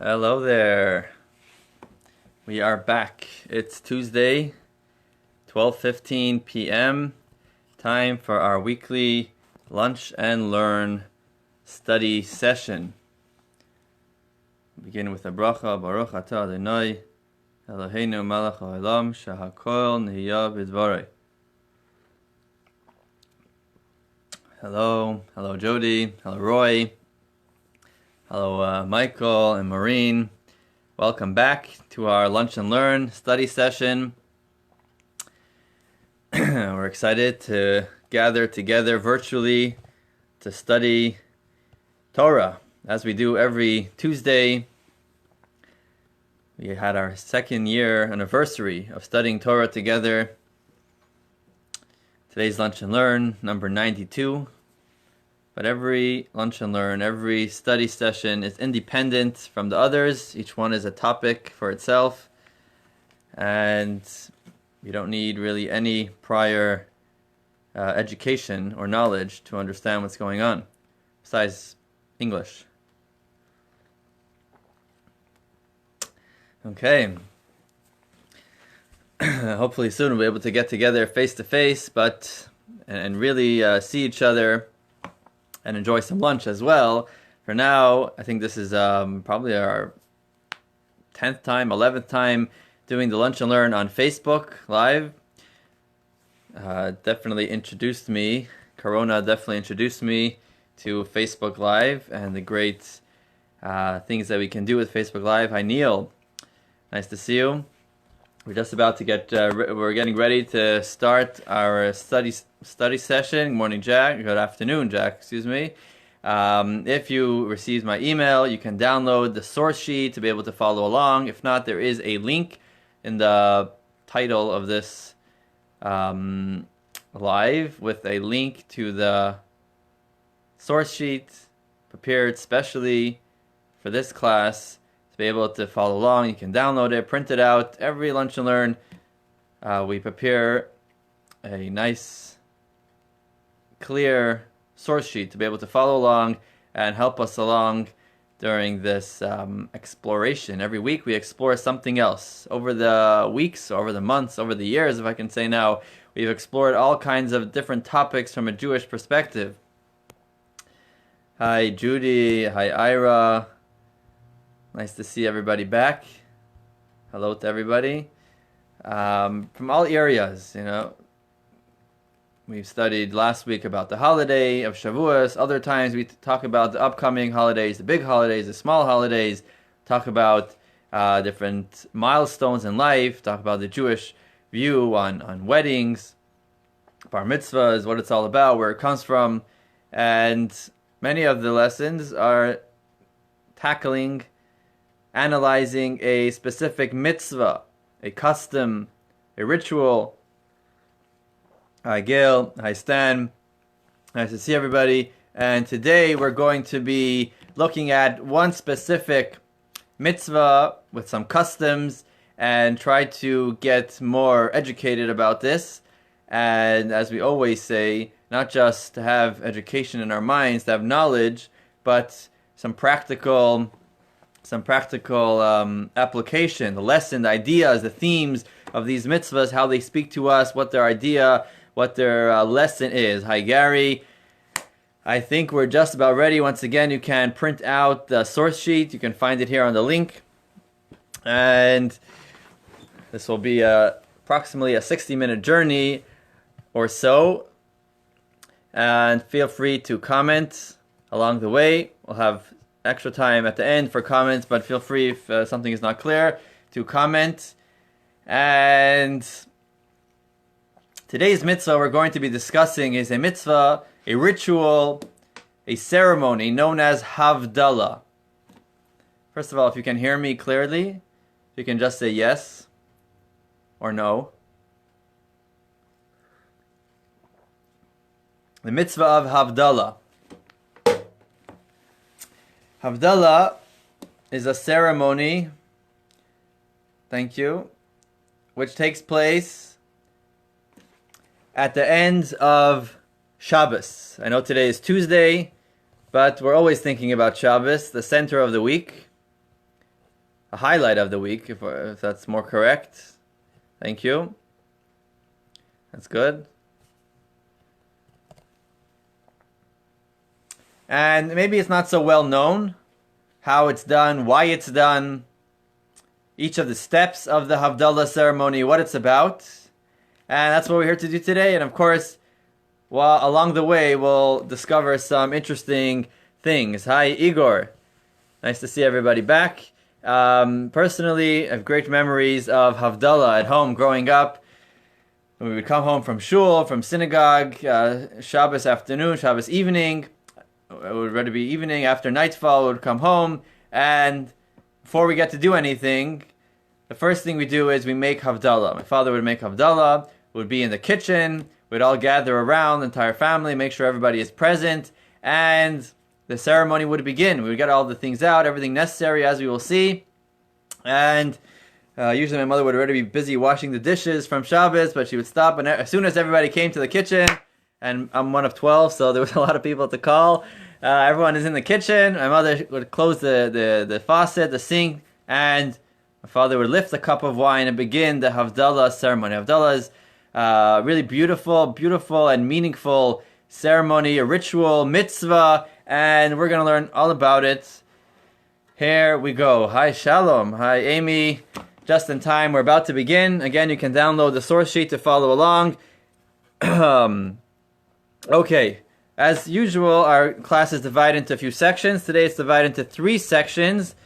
Hello there. We are back. It's Tuesday, 12:15 p.m. Time for our weekly Lunch and Learn study session. Begin with a bracha. Baruch atah Adonai Eloheinu melech haolam shehakol nihiyah b'dvarei. Hello Jody, hello Roy, hello Michael and Maureen. Welcome back to our Lunch and Learn study session. We're excited to gather together virtually to study Torah, as we do every Tuesday. We had our second year anniversary of studying Torah together. Today's Lunch and Learn, number 92. But every Lunch and Learn, every study session is independent from the others. Each one is a topic for itself. And you don't need really any prior education or knowledge to understand what's going on, besides English. Okay. Hopefully soon we'll be able to get together face to face, and really see each other and enjoy some lunch as well. For now, I think this is probably our 10th time, 11th time doing the Lunch and Learn on Facebook Live. Definitely introduced me, Corona definitely introduced me to Facebook Live and the great things that we can do with Facebook Live. Hi Neil, nice to see you. We're just about to we're getting ready to start our study session. Good morning, Jack. Good afternoon, Jack, excuse me. If you received my email, you can download the source sheet to be able to follow along. If not, there is a link in the title of this live with a link to the source sheet prepared specially for this class. Be able to follow along. You can download it, print it out. Every Lunch and Learn, we prepare a nice, clear source sheet to be able to follow along and help us along during this exploration. Every week we explore something else. Over the weeks, over the months, over the years, if I can say now, we've explored all kinds of different topics from a Jewish perspective. Hi Judy, hi Ira. Nice to see everybody back. Hello to everybody. From all areas, We've studied last week about the holiday of Shavuos. Other times we talk about the upcoming holidays, the big holidays, the small holidays. Talk about different milestones in life. Talk about the Jewish view on weddings, bar mitzvahs, what it's all about, where it comes from. And many of the lessons are analyzing a specific mitzvah, a custom, a ritual. Hi Gail, hi Stan, nice to see everybody. And today we're going to be looking at one specific mitzvah with some customs and try to get more educated about this. And as we always say, not just to have education in our minds, to have knowledge, but some practical application, the lesson, the ideas, the themes of these mitzvahs, how they speak to us, what their idea, what their lesson is. Hi Gary, I think we're just about ready. Once again, you can print out the source sheet. You can find it here on the link. And this will be approximately a 60-minute journey or so. And feel free to comment along the way. We'll have extra time at the end for comments, but feel free if something is not clear to comment. And today's mitzvah we're going to be discussing is a mitzvah, a ritual, a ceremony known as Havdalah. First of all, if you can hear me clearly, you can just say yes or no. The mitzvah of Havdalah. Havdalah is a ceremony, thank you, which takes place at the end of Shabbos. I know today is Tuesday, but we're always thinking about Shabbos, the center of the week. a highlight of the week, if that's more correct. Thank you. That's good. And maybe it's not so well known how it's done, why it's done, each of the steps of the Havdalah ceremony, what it's about. And that's what we're here to do today. And of course, well, along the way, we'll discover some interesting things. Hi, Igor. Nice to see everybody back. Personally, I have great memories of Havdalah at home growing up. When we would come home from shul, from synagogue, Shabbos afternoon, Shabbos evening. It would rather be evening, after nightfall, we would come home. And before we get to do anything, the first thing we do is we make Havdalah. My father would make Havdalah, would be in the kitchen. We'd all gather around, the entire family, make sure everybody is present, and the ceremony would begin. We would get all the things out, everything necessary, as we will see. And usually my mother would already be busy washing the dishes from Shabbos, but she would stop, and as soon as everybody came to the kitchen, and I'm one of 12, so there was a lot of people to call, everyone is in the kitchen. My mother would close the faucet, the sink, and my father would lift a cup of wine and begin the Havdalah ceremony. Havdalah is really beautiful and meaningful ceremony, a ritual, mitzvah, and we're going to learn all about it. Here we go. Hi, Shalom. Hi, Amy. Just in time, we're about to begin. Again, you can download the source sheet to follow along. Okay, as usual, our class is divided into a few sections. Today it's divided into 3 sections.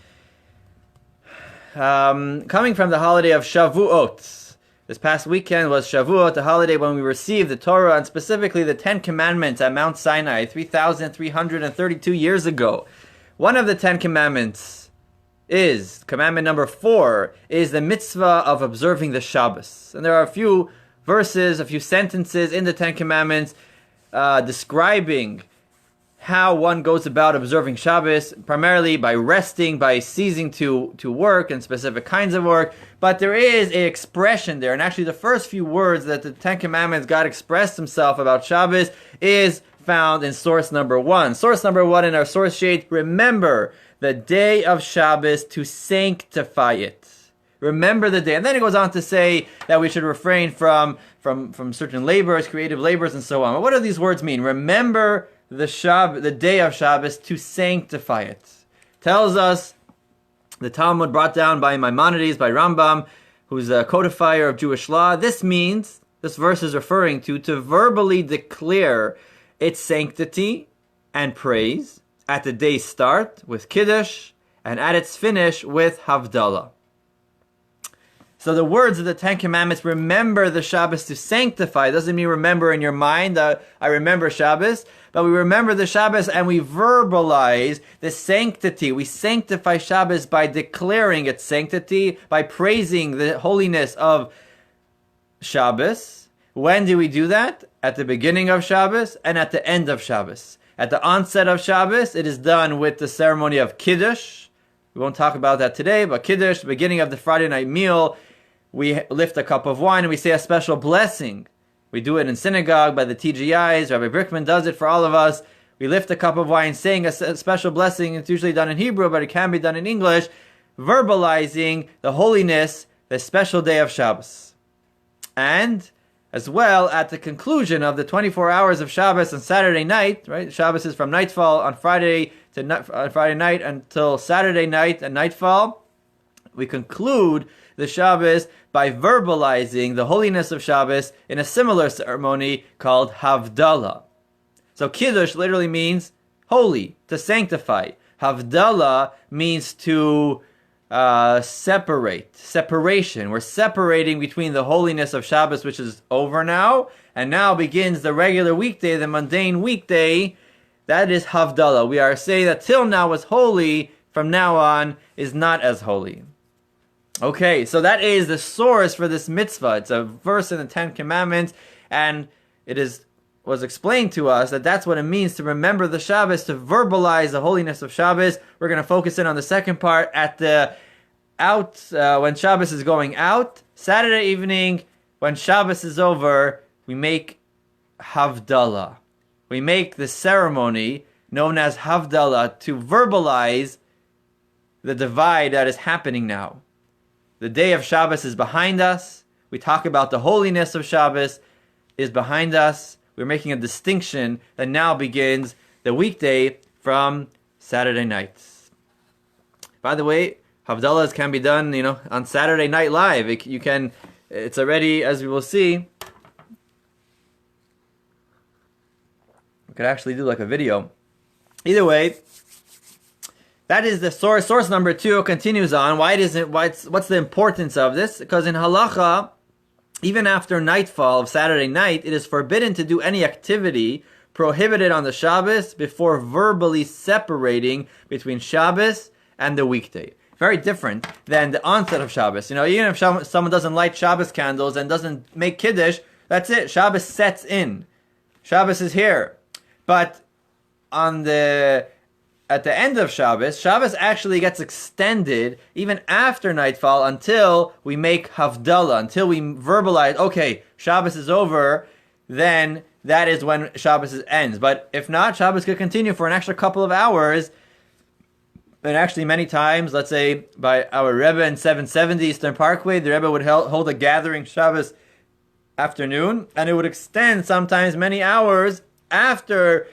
Coming from the holiday of Shavuot. This past weekend was Shavuot, the holiday when we received the Torah, and specifically the 10 Commandments at Mount Sinai, 3,332 years ago. One of the 10 Commandments is, commandment number 4, is the mitzvah of observing the Shabbos. And there are a few verses, a few sentences in the 10 Commandments describing how one goes about observing Shabbos, primarily by resting, by ceasing to work and specific kinds of work. But there is an expression there, and actually the first few words that the 10 Commandments God expressed himself about Shabbos is found in source number 1. Source number 1 in our source sheet: remember the day of Shabbos to sanctify it. Remember the day. And then it goes on to say that we should refrain from certain labors, creative labors, and so on. But what do these words mean? Remember the day of Shabbos to sanctify it. Tells us, the Talmud brought down by Maimonides, by Rambam, who's a codifier of Jewish law. This verse is referring to verbally declare its sanctity and praise at the day's start with Kiddush and at its finish with Havdalah. So the words of the 10 Commandments, remember the Shabbos to sanctify, doesn't mean remember in your mind, I remember Shabbos, but we remember the Shabbos and we verbalize the sanctity. We sanctify Shabbos by declaring its sanctity, by praising the holiness of Shabbos. When do we do that? At the beginning of Shabbos and at the end of Shabbos. At the onset of Shabbos, it is done with the ceremony of Kiddush. We won't talk about that today, but Kiddush, the beginning of the Friday night meal, we lift a cup of wine and we say a special blessing. We do it in synagogue by the TGIs. Rabbi Brickman does it for all of us. We lift a cup of wine saying a special blessing. It's usually done in Hebrew, but it can be done in English, verbalizing the holiness, the special day of Shabbos. And as well, at the conclusion of the 24 hours of Shabbos on Saturday night, right? Shabbos is from nightfall on Friday night until Saturday night and nightfall. We conclude the Shabbos by verbalizing the holiness of Shabbos in a similar ceremony called Havdalah. So Kiddush literally means holy, to sanctify. Havdalah means to separation. We're separating between the holiness of Shabbos, which is over now, and now begins the regular weekday, the mundane weekday. That is Havdalah. We are saying that till now was holy, from now on is not as holy. Okay, so that is the source for this mitzvah. It's a verse in the 10 Commandments, and was explained to us that that's what it means to remember the Shabbos, to verbalize the holiness of Shabbos. We're going to focus in on the second part at when Shabbos is going out. Saturday evening, when Shabbos is over, we make Havdalah. We make the ceremony known as Havdalah to verbalize the divide that is happening now. The day of Shabbos is behind us. We talk about the holiness of Shabbos is behind us. We're making a distinction that now begins the weekday from Saturday nights. By the way, Havdalahs can be done, on Saturday Night Live. It's already, as we will see, we could actually do like a video. Either way, that is the source. Source number 2 continues on. What's the importance of this? Because in halacha, even after nightfall of Saturday night, it is forbidden to do any activity prohibited on the Shabbos before verbally separating between Shabbos and the weekday. Very different than the onset of Shabbos. Even if someone doesn't light Shabbos candles and doesn't make Kiddush, that's it. Shabbos sets in. Shabbos is here. But at the end of Shabbos actually gets extended even after nightfall until we make Havdalah, until we verbalize, okay, Shabbos is over, then that is when Shabbos ends. But if not, Shabbos could continue for an extra couple of hours. And actually many times, let's say by our Rebbe in 770 Eastern Parkway, the Rebbe would hold a gathering Shabbos afternoon, and it would extend sometimes many hours after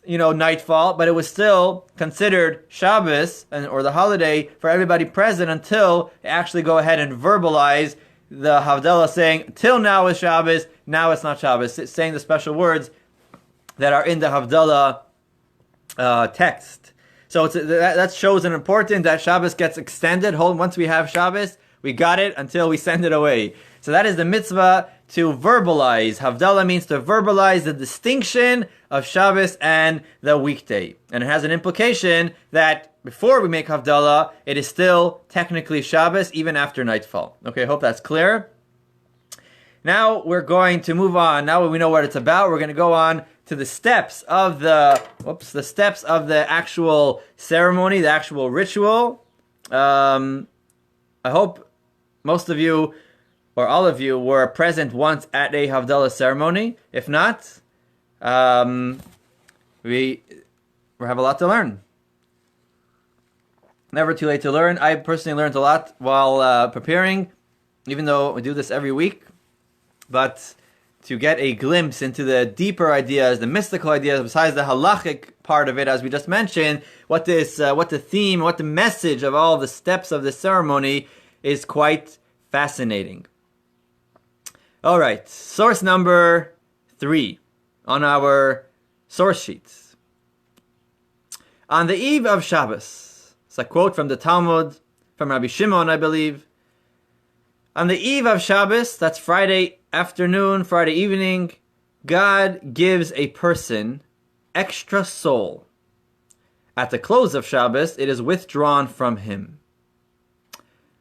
nightfall, but it was still considered Shabbos or the holiday for everybody present until they actually go ahead and verbalize the Havdalah, saying, till now is Shabbos, now it's not Shabbos, saying the special words that are in the Havdalah text. So that shows an important that Shabbos gets extended. Once we have Shabbos, we got it until we send it away. So that is the mitzvah to verbalize. Havdalah means to verbalize the distinction of Shabbos and the weekday. And it has an implication that before we make Havdalah, it is still technically Shabbos even after nightfall. Okay, I hope that's clear. Now we're going to move on. Now that we know what it's about, we're going to go on to the steps of the actual ceremony, the actual ritual. I hope most of you or all of you were present once at a Havdalah ceremony. If not, we have a lot to learn. Never too late to learn. I personally learned a lot while preparing, even though we do this every week. But to get a glimpse into the deeper ideas, the mystical ideas, besides the halachic part of it, as we just mentioned, what the theme, what the message of all the steps of the ceremony is quite fascinating. All right, source number 3 on our source sheets. On the eve of Shabbos, it's a quote from the Talmud, from Rabbi Shimon, I believe. On the eve of Shabbos, that's Friday afternoon, Friday evening, God gives a person extra soul. At the close of Shabbos, it is withdrawn from him.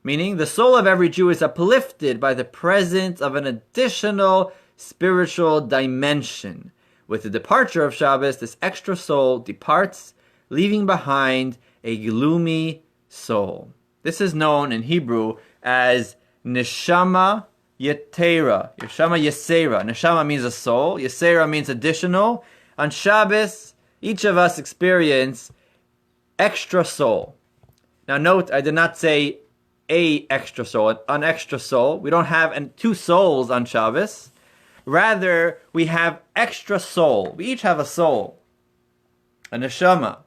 Meaning, the soul of every Jew is uplifted by the presence of an additional spiritual dimension. With the departure of Shabbos, this extra soul departs, leaving behind a gloomy soul. This is known in Hebrew as Neshama Yetera. Neshama Yesera. Neshama means a soul. Yesera means additional. On Shabbos, each of us experience extra soul. Now note, I did not say a extra soul, an extra soul. We don't have two souls on Shabbos. Rather, we have extra soul. We each have a soul, a neshama.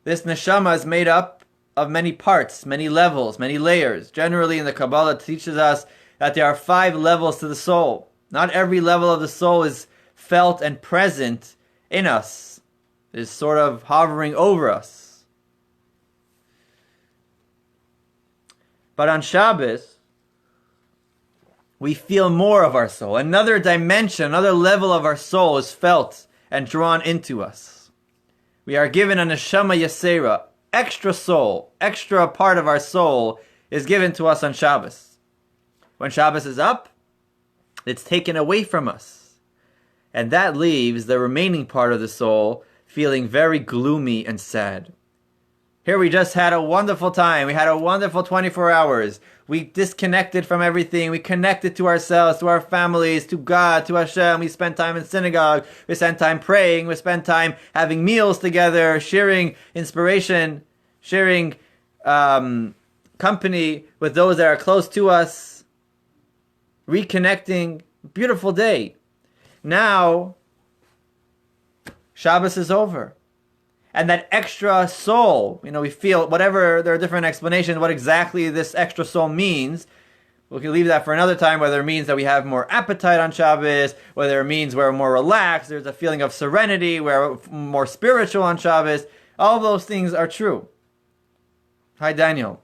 This neshama is made up of many parts, many levels, many layers. Generally, in the Kabbalah, it teaches us that there are 5 levels to the soul. Not every level of the soul is felt and present in us. It is sort of hovering over us. But on Shabbos, we feel more of our soul. Another dimension, another level of our soul is felt and drawn into us. We are given a neshama yesera, extra soul, extra part of our soul is given to us on Shabbos. When Shabbos is up, it's taken away from us. And that leaves the remaining part of the soul feeling very gloomy and sad. Here we just had a wonderful time. We had a wonderful 24 hours. We disconnected from everything. We connected to ourselves, to our families, to God, to Hashem. We spent time in synagogue. We spent time praying. We spent time having meals together, sharing inspiration. sharing company with those that are close to us, reconnecting. Beautiful day. Now, Shabbos is over. And that extra soul, we feel, whatever, there are different explanations what exactly this extra soul means. We can leave that for another time, whether it means that we have more appetite on Shabbos, whether it means we're more relaxed, there's a feeling of serenity, we're more spiritual on Shabbos. All of those things are true. Hi, Daniel.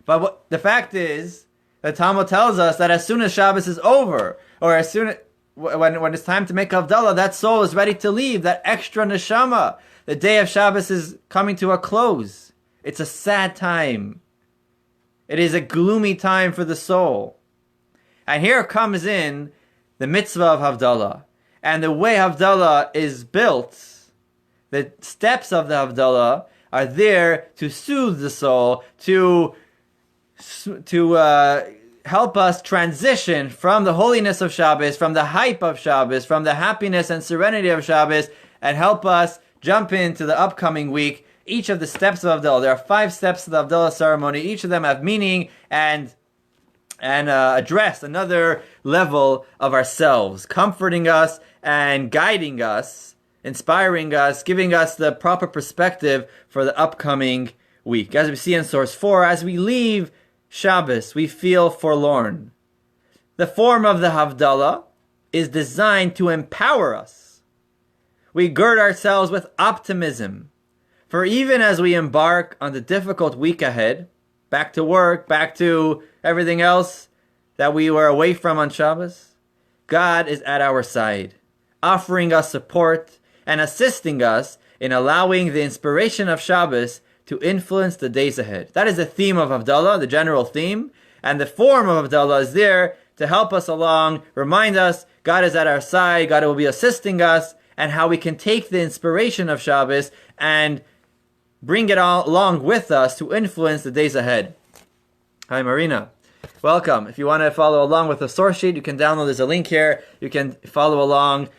But the fact is, the Talmud tells us that as soon as Shabbos is over, or as soon when it's time to make Havdalah, that soul is ready to leave, that extra neshama. The day of Shabbos is coming to a close. It's a sad time. It is a gloomy time for the soul. And here comes in the mitzvah of Havdalah. And the way Havdalah is built, the steps of the Havdalah are there to soothe the soul, to help us transition from the holiness of Shabbos, from the hype of Shabbos, from the happiness and serenity of Shabbos, and help us jump into the upcoming week. Each of the steps of Havdalah, there are 5 steps to the Havdalah ceremony. Each of them have meaning and address another level of ourselves, comforting us and guiding us, inspiring us, giving us the proper perspective for the upcoming week. As we see in source 4, as we leave Shabbos, we feel forlorn. The form of the Havdalah is designed to empower us. We gird ourselves with optimism. For even as we embark on the difficult week ahead, back to work, back to everything else that we were away from on Shabbos, God is at our side, offering us support and assisting us in allowing the inspiration of Shabbos to influence the days ahead. That is the theme of Havdalah, the general theme. And the form of Havdalah is there to help us along, remind us God is at our side, God will be assisting us, and how we can take the inspiration of Shabbos and bring it all along with us to influence the days ahead. Hi, Marina. Welcome. If you want to follow along with the source sheet, you can download. There's a link here. You can follow along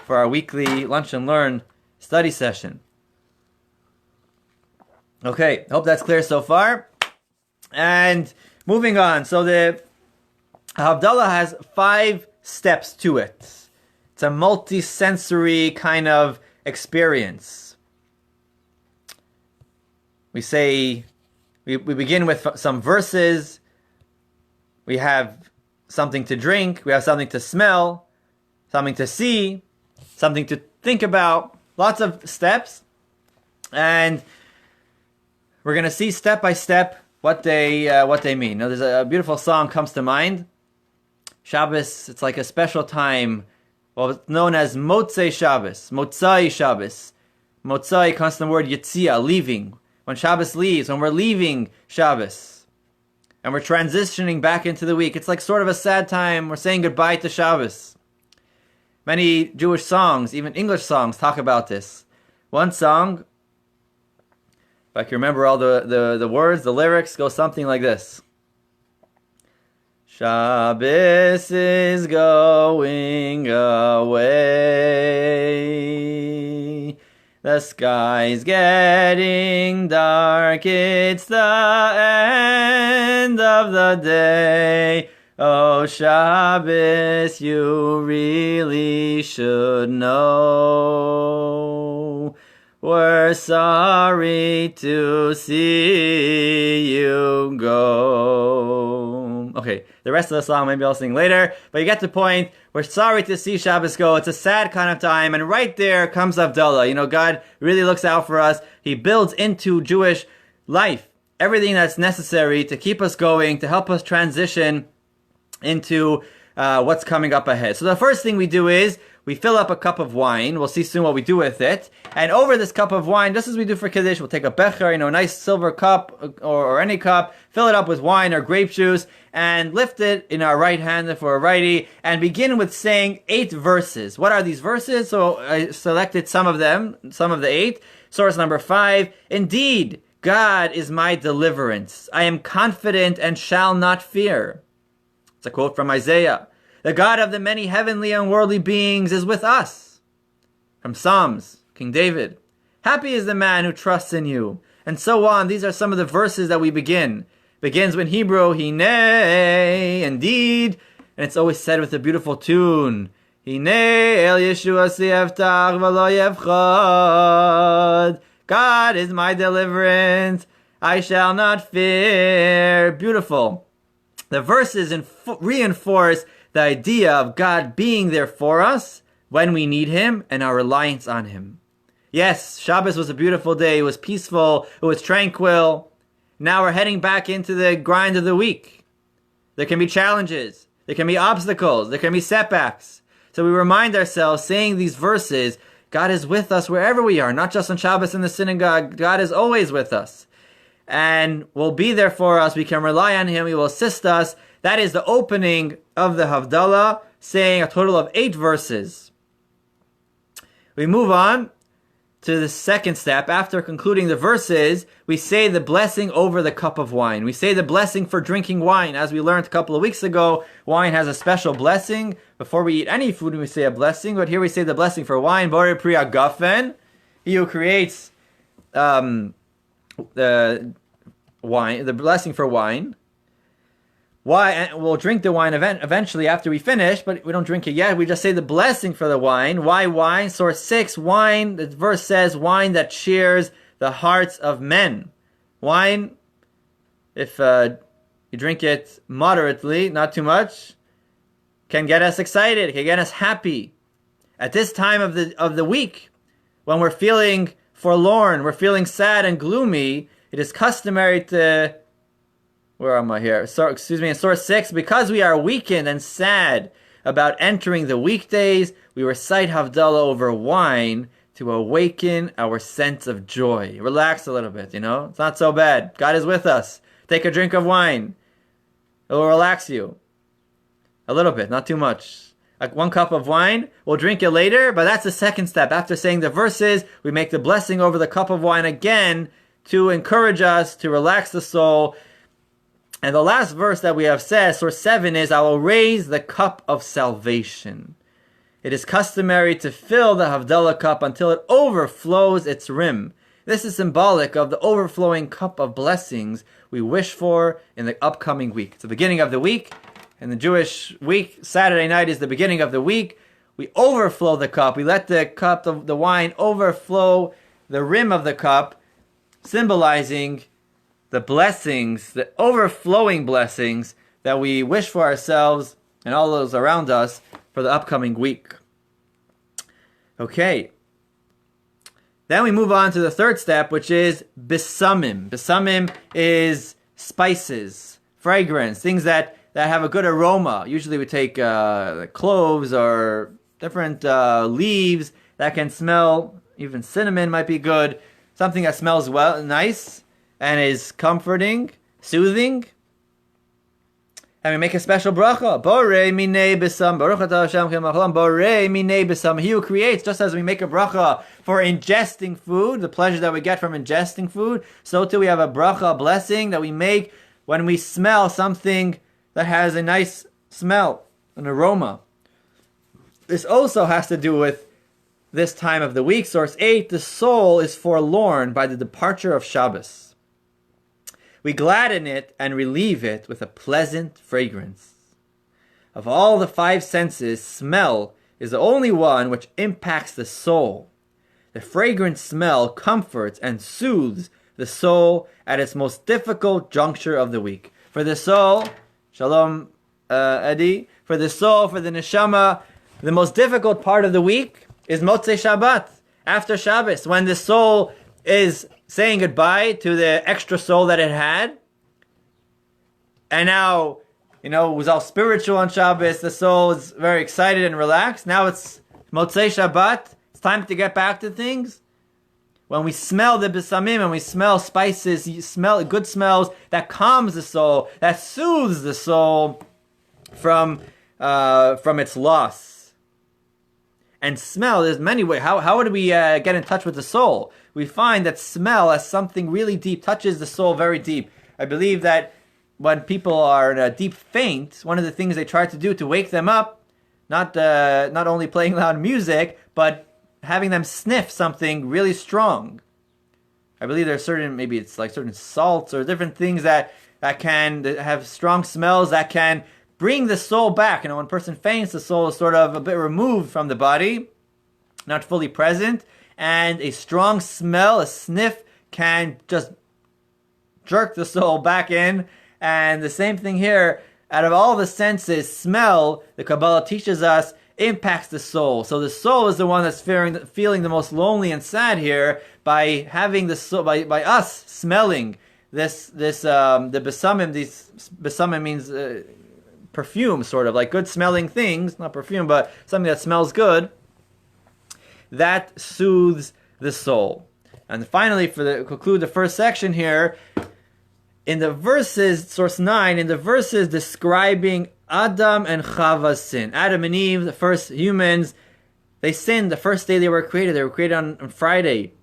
for our weekly Lunch and Learn study session. Okay, hope that's clear so far. And moving on. So the Havdalah has 5 steps to it. It's a multi-sensory kind of experience. We begin with some verses. We have something to drink. We have something to smell, something to see, something to think about. Lots of steps. And we're going to see step by step what they mean. Now, there's a beautiful song comes to mind. Shabbos, it's like a special time. Well, it's known as Motzei Shabbos, Motzai Shabbos. Motzai comes from the word Yetzia, leaving. When Shabbos leaves, when we're leaving Shabbos, and we're transitioning back into the week, it's like sort of a sad time. We're saying goodbye to Shabbos. Many Jewish songs, even English songs, talk about this. One song, if I can remember all the words, the lyrics, go something like this. Shabbos is going away. The sky's getting dark. It's the end of the day. Oh, Shabbos, you really should know. We're sorry to see you go. Okay, the rest of the song maybe I'll sing later, but you get the point. We're sorry to see Shabbos go. It's a sad kind of time, and right there comes Havdalah. God really looks out for us. He builds into Jewish life everything that's necessary to keep us going, to help us transition into what's coming up ahead. So the first thing we do is we fill up a cup of wine. We'll see soon what we do with it. And over this cup of wine, just as we do for Kiddush, we'll take a becher, a nice silver cup or any cup, fill it up with wine or grape juice, and lift it in our right hand if we're a righty, and begin with saying 8 verses. What are these verses? So I selected some of them, some of the 8. Source number 5, indeed, God is my deliverance. I am confident and shall not fear. It's a quote from Isaiah. The God of the many heavenly and worldly beings is with us. From Psalms, King David. Happy is the man who trusts in you, and so on. These are some of the verses that we begin. Begins in Hebrew, Hinei, indeed, and it's always said with a beautiful tune. Hinei el Yeshua siyeftach v'lo yevchad. God is my deliverance, I shall not fear. Beautiful. The verses reinforce the idea of God being there for us when we need Him and our reliance on Him. Yes, Shabbos was a beautiful day. It was peaceful. It was tranquil. Now we're heading back into the grind of the week. There can be challenges. There can be obstacles. There can be setbacks. So we remind ourselves, saying these verses, God is with us wherever we are, not just on Shabbos in the synagogue. God is always with us and will be there for us. We can rely on Him. He will assist us. That is the opening of the Havdalah, saying a total of 8 verses. We move on to the second step. After concluding the verses, we say the blessing over the cup of wine. We say the blessing for drinking wine. As we learned a couple of weeks ago, wine has a special blessing. Before we eat any food, we say a blessing, but here we say the blessing for wine. Borei pri hagafen, He who creates the wine, the blessing for wine. Why? We'll drink the wine eventually after we finish, but we don't drink it yet. We just say the blessing for the wine. Why wine? Source 6, wine. The verse says wine that cheers the hearts of men. Wine, if you drink it moderately, not too much, can get us excited, can get us happy. At this time of the week, when we're feeling forlorn, we're feeling sad and gloomy, it is customary to... Where am I here? In source 6, because we are weakened and sad about entering the weekdays, we recite Havdalah over wine to awaken our sense of joy. Relax a little bit, It's not so bad. God is with us. Take a drink of wine. It will relax you. A little bit, not too much. Like 1 cup of wine, we'll drink it later, but that's the second step. After saying the verses, we make the blessing over the cup of wine again to encourage us, to relax the soul. And the last verse that we have said, source 7, is, I will raise the cup of salvation. It is customary to fill the Havdalah cup until it overflows its rim. This is symbolic of the overflowing cup of blessings we wish for in the upcoming week. It's the beginning of the week. In the Jewish week, Saturday night is the beginning of the week. We overflow the cup. We let the cup of the wine overflow the rim of the cup, symbolizing the blessings, the overflowing blessings that we wish for ourselves and all those around us for the upcoming week. Okay. Then we move on to the third step, which is besamim. Besamim is spices, fragrance, things that have a good aroma. Usually we take cloves or different leaves that can smell, even cinnamon might be good. Something that smells well, nice, and is comforting, soothing. And we make a special bracha. Borei minei besam. Baruch atah Hashem kel machalam. Borei minei besam. He who creates, just as we make a bracha for ingesting food, the pleasure that we get from ingesting food, so too we have a bracha, a blessing that we make when we smell something that has a nice smell, an aroma. This also has to do with this time of the week. Source 8, the soul is forlorn by the departure of Shabbos. We gladden it and relieve it with a pleasant fragrance. Of all the 5 senses, smell is the only one which impacts the soul. The fragrant smell comforts and soothes the soul at its most difficult juncture of the week. For the soul, shalom Eddie, for the soul, for the neshama, the most difficult part of the week is Motzei Shabbat, after Shabbos, when the soul is saying goodbye to the extra soul that it had. And now, it was all spiritual on Shabbos. The soul is very excited and relaxed. Now it's Motzei Shabbat. It's time to get back to things. When we smell the besamim, and we smell spices, you smell good smells, that calms the soul, that soothes the soul from its loss. And smell, there's many ways. How would we get in touch with the soul? We find that smell as something really deep, touches the soul very deep. I believe that when people are in a deep faint, one of the things they try to do to wake them up, not only playing loud music, but having them sniff something really strong. I I believe there's certain, maybe it's like certain salts or different things that can have strong smells that can bring the soul back. You know, when a person faints, the soul is sort of a bit removed from the body, not fully present, and a strong smell, a sniff, can just jerk the soul back in. And the same thing here, out of all the senses, smell, the Kabbalah teaches us, impacts the soul. So the soul is the one that's feeling the most lonely and sad here by having the soul, by us smelling the besamim. These besamim means perfume, sort of like good smelling things, not perfume, but something that smells good. That soothes the soul. And finally, conclude the first section here, in the verses, source 9, in the verses describing Adam and Chava's sin. Adam and Eve, the first humans, they sinned the first day they were created. They were created on Friday,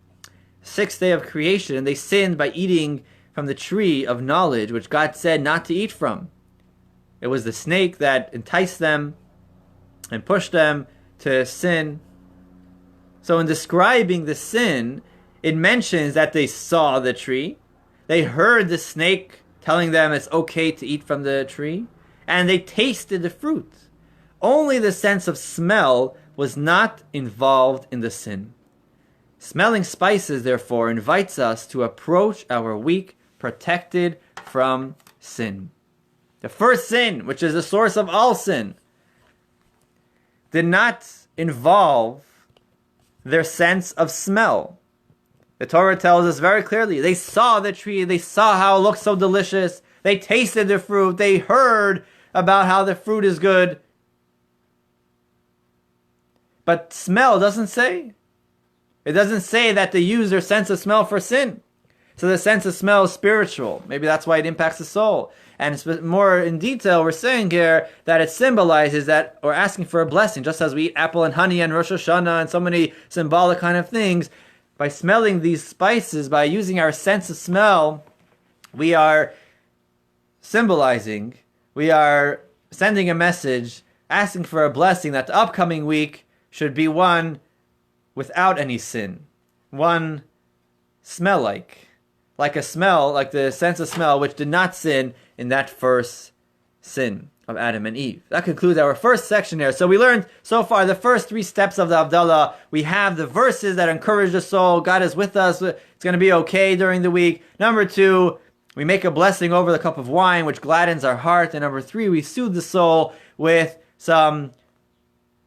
6th day of creation, and they sinned by eating from the tree of knowledge, which God said not to eat from. It was the snake that enticed them and pushed them to sin. So in describing the sin, it mentions that they saw the tree, they heard the snake telling them it's okay to eat from the tree, and they tasted the fruit. Only the sense of smell was not involved in the sin. Smelling spices, therefore, invites us to approach our week protected from sin. The first sin, which is the source of all sin, did not involve their sense of smell. The Torah tells us very clearly, they saw the tree, they saw how it looked so delicious, they tasted the fruit, they heard about how the fruit is good. But smell doesn't say. It doesn't say that they use their sense of smell for sin. So the sense of smell is spiritual. Maybe that's why it impacts the soul. And more in detail, we're saying here that it symbolizes that we're asking for a blessing, just as we eat apple and honey and Rosh Hashanah and so many symbolic kind of things. By smelling these spices, by using our sense of smell, we are symbolizing, we are sending a message, asking for a blessing that the upcoming week should be one without any sin. One smell-like a smell, like the sense of smell, which did not sin in that first sin of Adam and Eve. That concludes our first section here. So we learned so far the first 3 steps of the Havdalah. We have the verses that encourage the soul. God is with us. It's going to be okay during the week. Number 2, we make a blessing over the cup of wine, which gladdens our heart. And number 3, we soothe the soul with some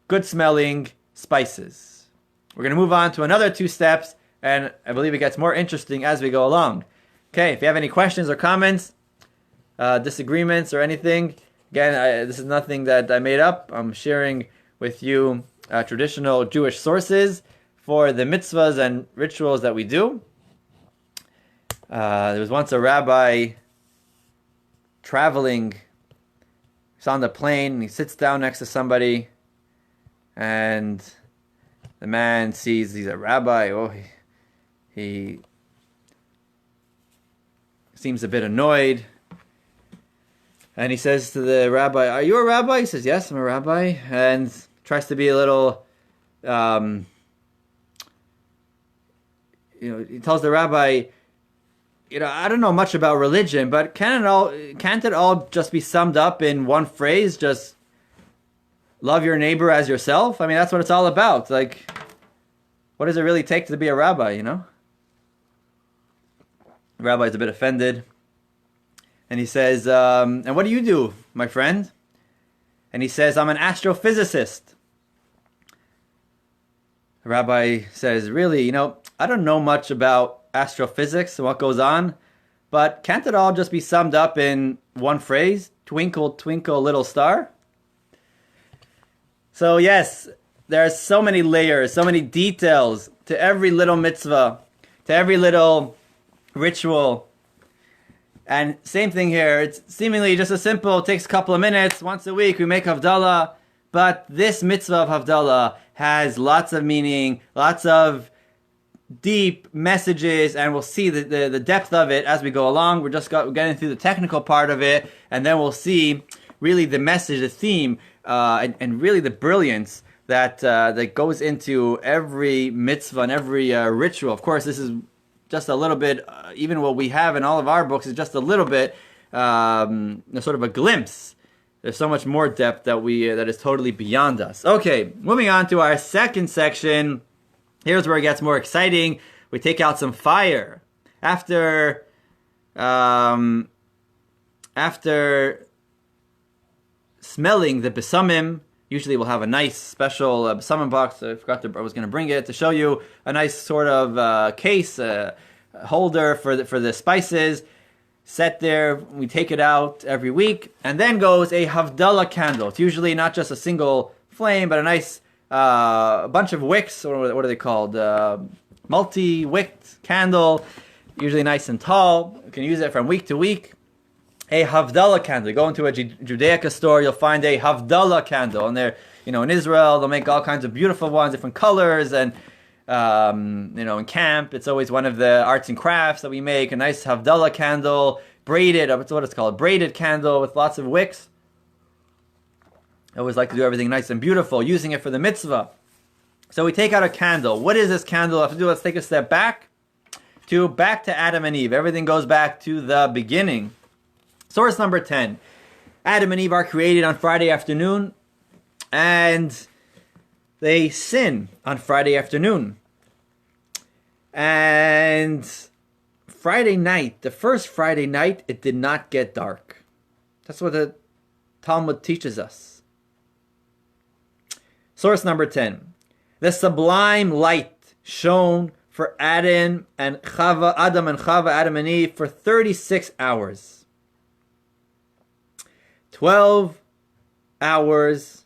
good-smelling spices. We're going to move on to another 2 steps, and I believe it gets more interesting as we go along. Okay, if you have any questions or comments, disagreements or anything, again, this is nothing that I made up. I'm sharing with you traditional Jewish sources for the mitzvahs and rituals that we do. There was once a rabbi traveling. He's on the plane, and he sits down next to somebody, and the man sees he's a rabbi. Oh, he seems a bit annoyed. And he says to the rabbi, "Are you a rabbi?" He says, "Yes, I'm a rabbi." And tries to be a little, he tells the rabbi, "I don't know much about religion, but can't it all just be summed up in one phrase? Just love your neighbor as yourself? I mean, that's what it's all about. Like, what does it really take to be a rabbi, The rabbi's a bit offended. And he says, "And what do you do, my friend?" And he says, "I'm an astrophysicist." The rabbi says, "Really, I don't know much about astrophysics and what goes on, but can't it all just be summed up in one phrase? Twinkle, twinkle, little star?" So yes, there are so many layers, so many details to every little mitzvah, to every little ritual. And same thing here. It's seemingly just as simple. It takes a couple of minutes. Once a week we make Havdalah. But this mitzvah of Havdalah has lots of meaning, lots of deep messages, and we'll see the depth of it as we go along. We're getting through the technical part of it, and then we'll see really the message, the theme, and really the brilliance that goes into every mitzvah and every ritual. Of course, this is just a little bit, even what we have in all of our books is just a little bit, sort of a glimpse. There's so much more depth that is totally beyond us. Okay, moving on to our second section. Here's where it gets more exciting. We take out some fire. After smelling the besamim, usually we'll have a nice special besamim box. I was going to bring it to show you a nice sort of case, holder for the spices. Set there, we take it out every week, and then goes a Havdalah candle. It's usually not just a single flame, but a nice bunch of wicks, or what are they called? Multi-wicked candle, usually nice and tall. You can use it from week to week. A Havdalah candle. You go into a Judaica store, you'll find a Havdalah candle, and they're, in Israel, they'll make all kinds of beautiful ones, different colors, and in camp, it's always one of the arts and crafts that we make, a nice Havdalah candle, braided, that's what it's called, braided candle with lots of wicks. I always like to do everything nice and beautiful, using it for the mitzvah. So we take out a candle. What is this candle have to do? Let's take a step back to Adam and Eve. Everything goes back to the beginning. Source number 10. Adam and Eve are created on Friday afternoon, and they sin on Friday afternoon. And Friday night, the first Friday night, it did not get dark. That's what the Talmud teaches us. Source number 10. The sublime light shone for Adam and Eve, for 36 hours. 12 hours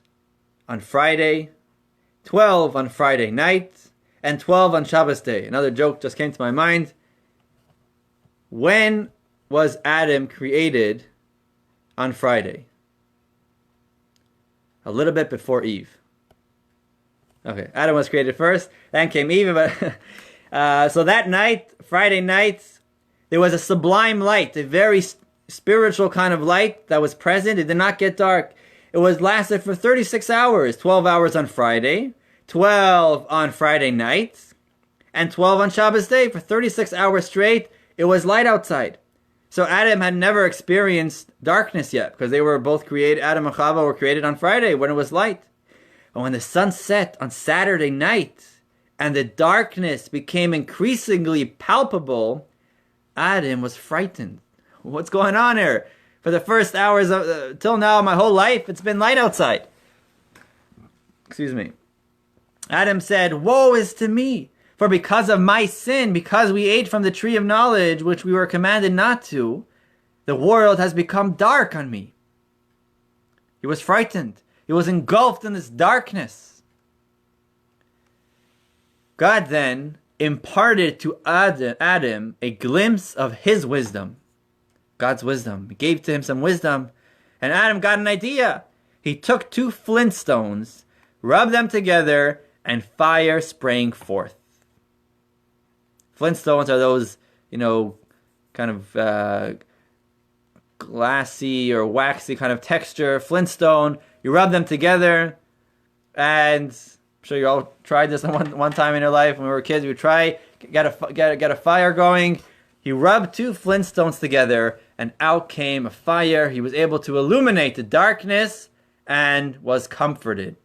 on Friday, 12 on Friday night, and 12 on Shabbos day. Another joke just came to my mind. When was Adam created on Friday? A little bit before Eve. Okay, Adam was created first, then came Eve. But so that night, Friday night, there was a sublime light, a very spiritual kind of light that was present. It did not get dark. It was lasted for 36 hours, 12 hours on Friday, 12 on Friday night, and 12 on Shabbos day. For 36 hours straight, it was light outside. So Adam had never experienced darkness yet, because they were both created, Adam and Chava were created on Friday when it was light. And when the sun set on Saturday night, and the darkness became increasingly palpable, Adam was frightened. What's going on here? For the first hours till now, my whole life, it's been light outside. Excuse me. Adam said, "Woe is to me, for because of my sin, because we ate from the tree of knowledge, which we were commanded not to, the world has become dark on me." He was frightened. He was engulfed in this darkness. God then imparted to Adam a glimpse of his wisdom. God's wisdom. He gave to him some wisdom. And Adam got an idea. He took 2 flint stones, rubbed them together, and fire sprang forth. Flint stones are those, kind of glassy or waxy kind of texture. Flintstone. You rub them together, and I'm sure you all tried this one time in your life when we were kids. You try get a fire going. He rubbed 2 flintstones together, and out came a fire. He was able to illuminate the darkness and was comforted.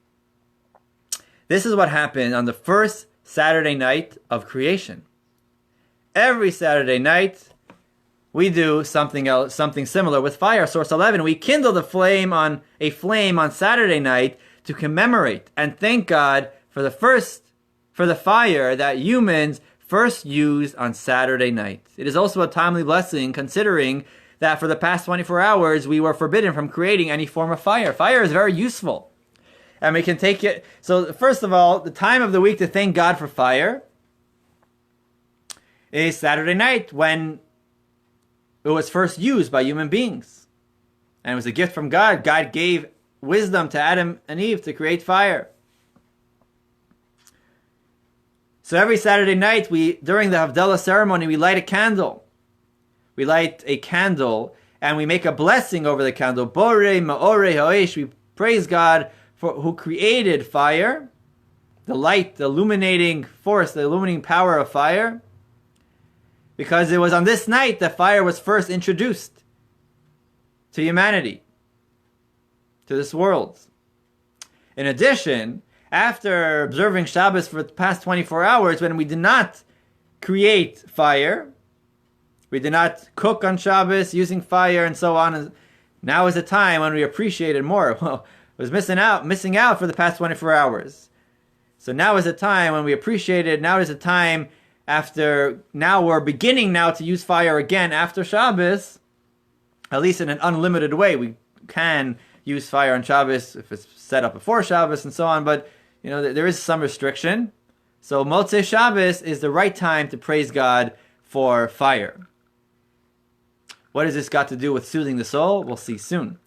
This is what happened on the first Saturday night of creation. Every Saturday night, we do something else, something similar with fire. Source 11, we kindle a flame on Saturday night to commemorate and thank God for the fire that humans first used on Saturday night. It is also a timely blessing, considering that for the past 24 hours, we were forbidden from creating any form of fire. Fire is very useful, and we can take it. So first of all, the time of the week to thank God for fire is Saturday night, when it was first used by human beings. And it was a gift from God. God gave wisdom to Adam and Eve to create fire. So every Saturday night, during the Havdalah ceremony, we light a candle. We light a candle, and we make a blessing over the candle. Borei ma'orei ha'esh. We praise God who created fire, the light, the illuminating force, the illuminating power of fire. because it was on this night that fire was first introduced to humanity, to this world. In addition, after observing Shabbos for the past 24 hours, when we did not create fire, we did not cook on Shabbos using fire and so on, now is the time when we appreciate it more. Well, I was missing out for the past 24 hours. So now is the time when we appreciate it. Now is the time now we're beginning now to use fire again after Shabbos, at least in an unlimited way. We can use fire on Shabbos if it's set up before Shabbos and so on, but there is some restriction. So Motzei Shabbos is the right time to praise God for fire. What has this got to do with soothing the soul? We'll see soon.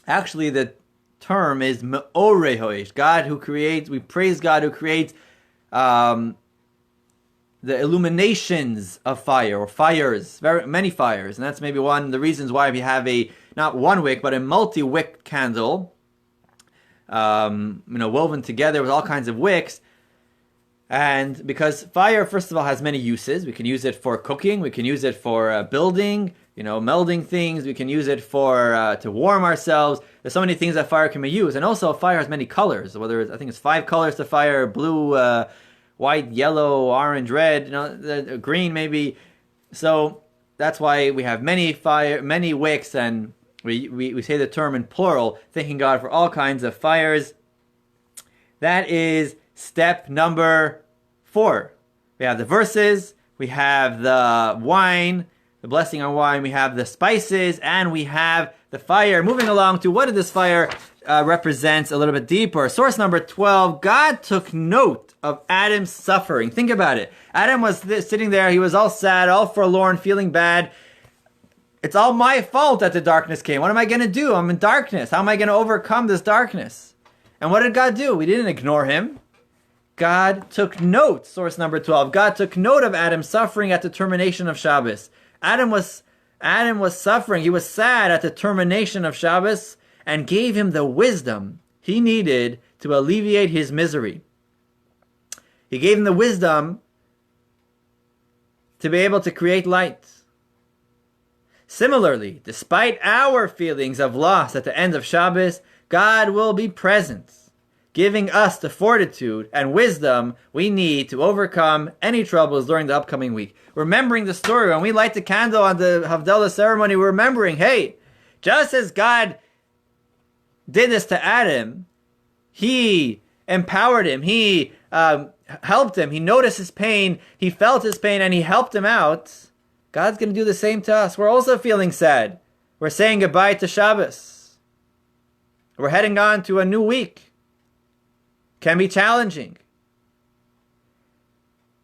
Actually, the term is Me'orei Ho'esh, God who creates. We praise God who creates the illuminations of fire, or fires, very many fires. And that's maybe one of the reasons why we have not one wick, but a multi-wick candle, woven together with all kinds of wicks. And because fire, first of all, has many uses. We can use it for cooking. We can use it for building, melding things. We can use it for to warm ourselves. There's so many things that fire can be used. And also, fire has many colors. I think it's 5 colors to fire: blue, white, yellow, orange, red, green maybe. So that's why we have many wicks, and we say the term in plural, thanking God for all kinds of fires. That is step number 4. We have the verses, we have the wine, the blessing on wine, we have the spices, and we have the fire. Moving along to what did this fire represents a little bit deeper. Source number 12, God took note of Adam's suffering. Think about it. Adam was sitting there, he was all sad, all forlorn, feeling bad. It's all my fault that the darkness came. What am I going to do? I'm in darkness. How am I going to overcome this darkness? And what did God do? We didn't ignore him. God took note, source number 12. God took note of Adam's suffering at the termination of Shabbos. Adam was suffering. He was sad at the termination of Shabbos, and gave him the wisdom he needed to alleviate his misery. He gave him the wisdom to be able to create light. Similarly, despite our feelings of loss at the end of Shabbos, God will be present, giving us the fortitude and wisdom we need to overcome any troubles during the upcoming week. Remembering the story, when we light the candle on the Havdalah ceremony, we're remembering, hey, just as God did this to Adam, he empowered him, he helped him, he noticed his pain, he felt his pain, and he helped him out. God's going to do the same to us. We're also feeling sad. We're saying goodbye to Shabbos. We're heading on to a new week. Can be challenging.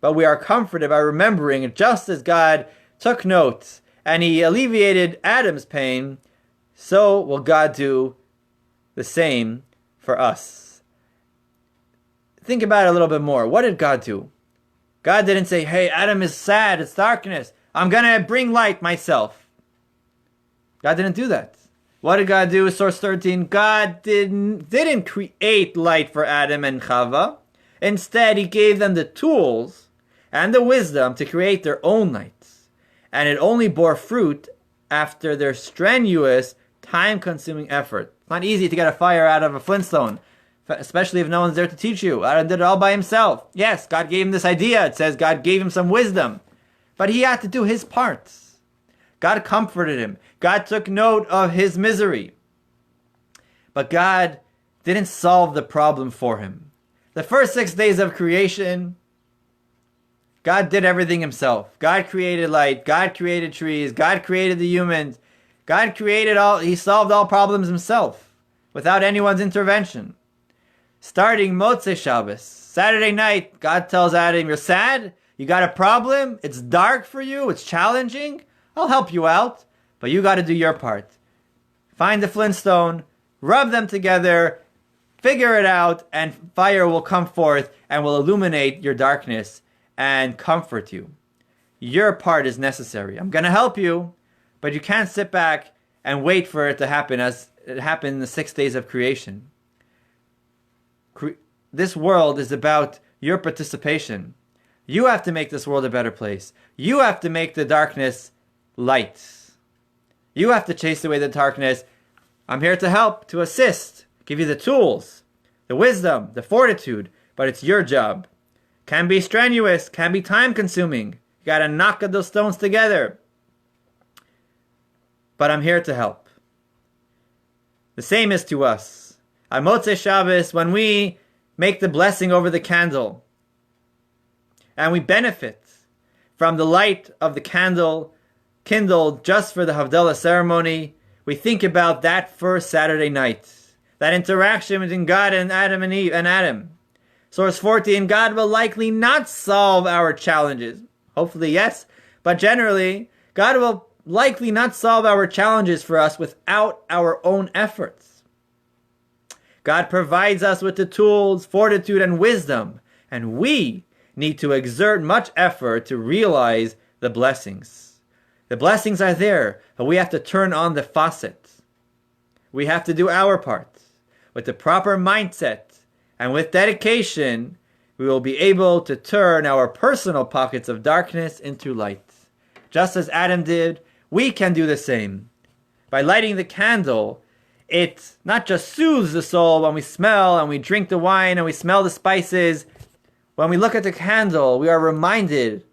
But we are comforted by remembering, just as God took note and he alleviated Adam's pain, so will God do the same for us. Think about it a little bit more. What did God do? God didn't say, hey, Adam is sad, it's darkness, I'm going to bring light myself. God didn't do that. What did God do? Source 13, God didn't create light for Adam and Chava. Instead, he gave them the tools and the wisdom to create their own lights. And it only bore fruit after their strenuous, time-consuming effort. It's not easy to get a fire out of a Flintstone, especially if no one's there to teach you. Adam did it all by himself. Yes, God gave him this idea. It says God gave him some wisdom. But he had to do his parts. God comforted him. God took note of his misery. But God didn't solve the problem for him. The first 6 days of creation, God did everything himself. God created light. God created trees. God created the humans. God created he solved all problems himself without anyone's intervention. Starting Motzei Shabbos, Saturday night, God tells Adam, you're sad? You got a problem? It's dark for you? It's challenging? I'll help you out, but you got to do your part. Find the Flintstone, rub them together, figure it out, and fire will come forth and will illuminate your darkness and comfort you. Your part is necessary. I'm going to help you, but you can't sit back and wait for it to happen as it happened in the 6 days of creation. This world is about your participation. You have to make this world a better place. You have to make the darkness light. You have to chase away the darkness. I'm here to help, to assist, give you the tools, the wisdom, the fortitude, but it's your job. Can be strenuous, can be time-consuming. You got to knock those stones together. But I'm here to help. The same is to us. On Motzei Shabbos, when we make the blessing over the candle, and we benefit from the light of the candle kindled just for the Havdalah ceremony, we think about that first Saturday night, that interaction between God and Adam and Eve and Adam. Source 14, God will likely not solve our challenges. Hopefully, yes, but generally, God will likely not solve our challenges for us without our own efforts. God provides us with the tools, fortitude, and wisdom, and we need to exert much effort to realize the blessings. The blessings are there, but we have to turn on the faucet. We have to do our part. With the proper mindset and with dedication, we will be able to turn our personal pockets of darkness into light. Just as Adam did, we can do the same. By lighting the candle, it not just soothes the soul when we smell and we drink the wine and we smell the spices. When we look at the candle, we are reminded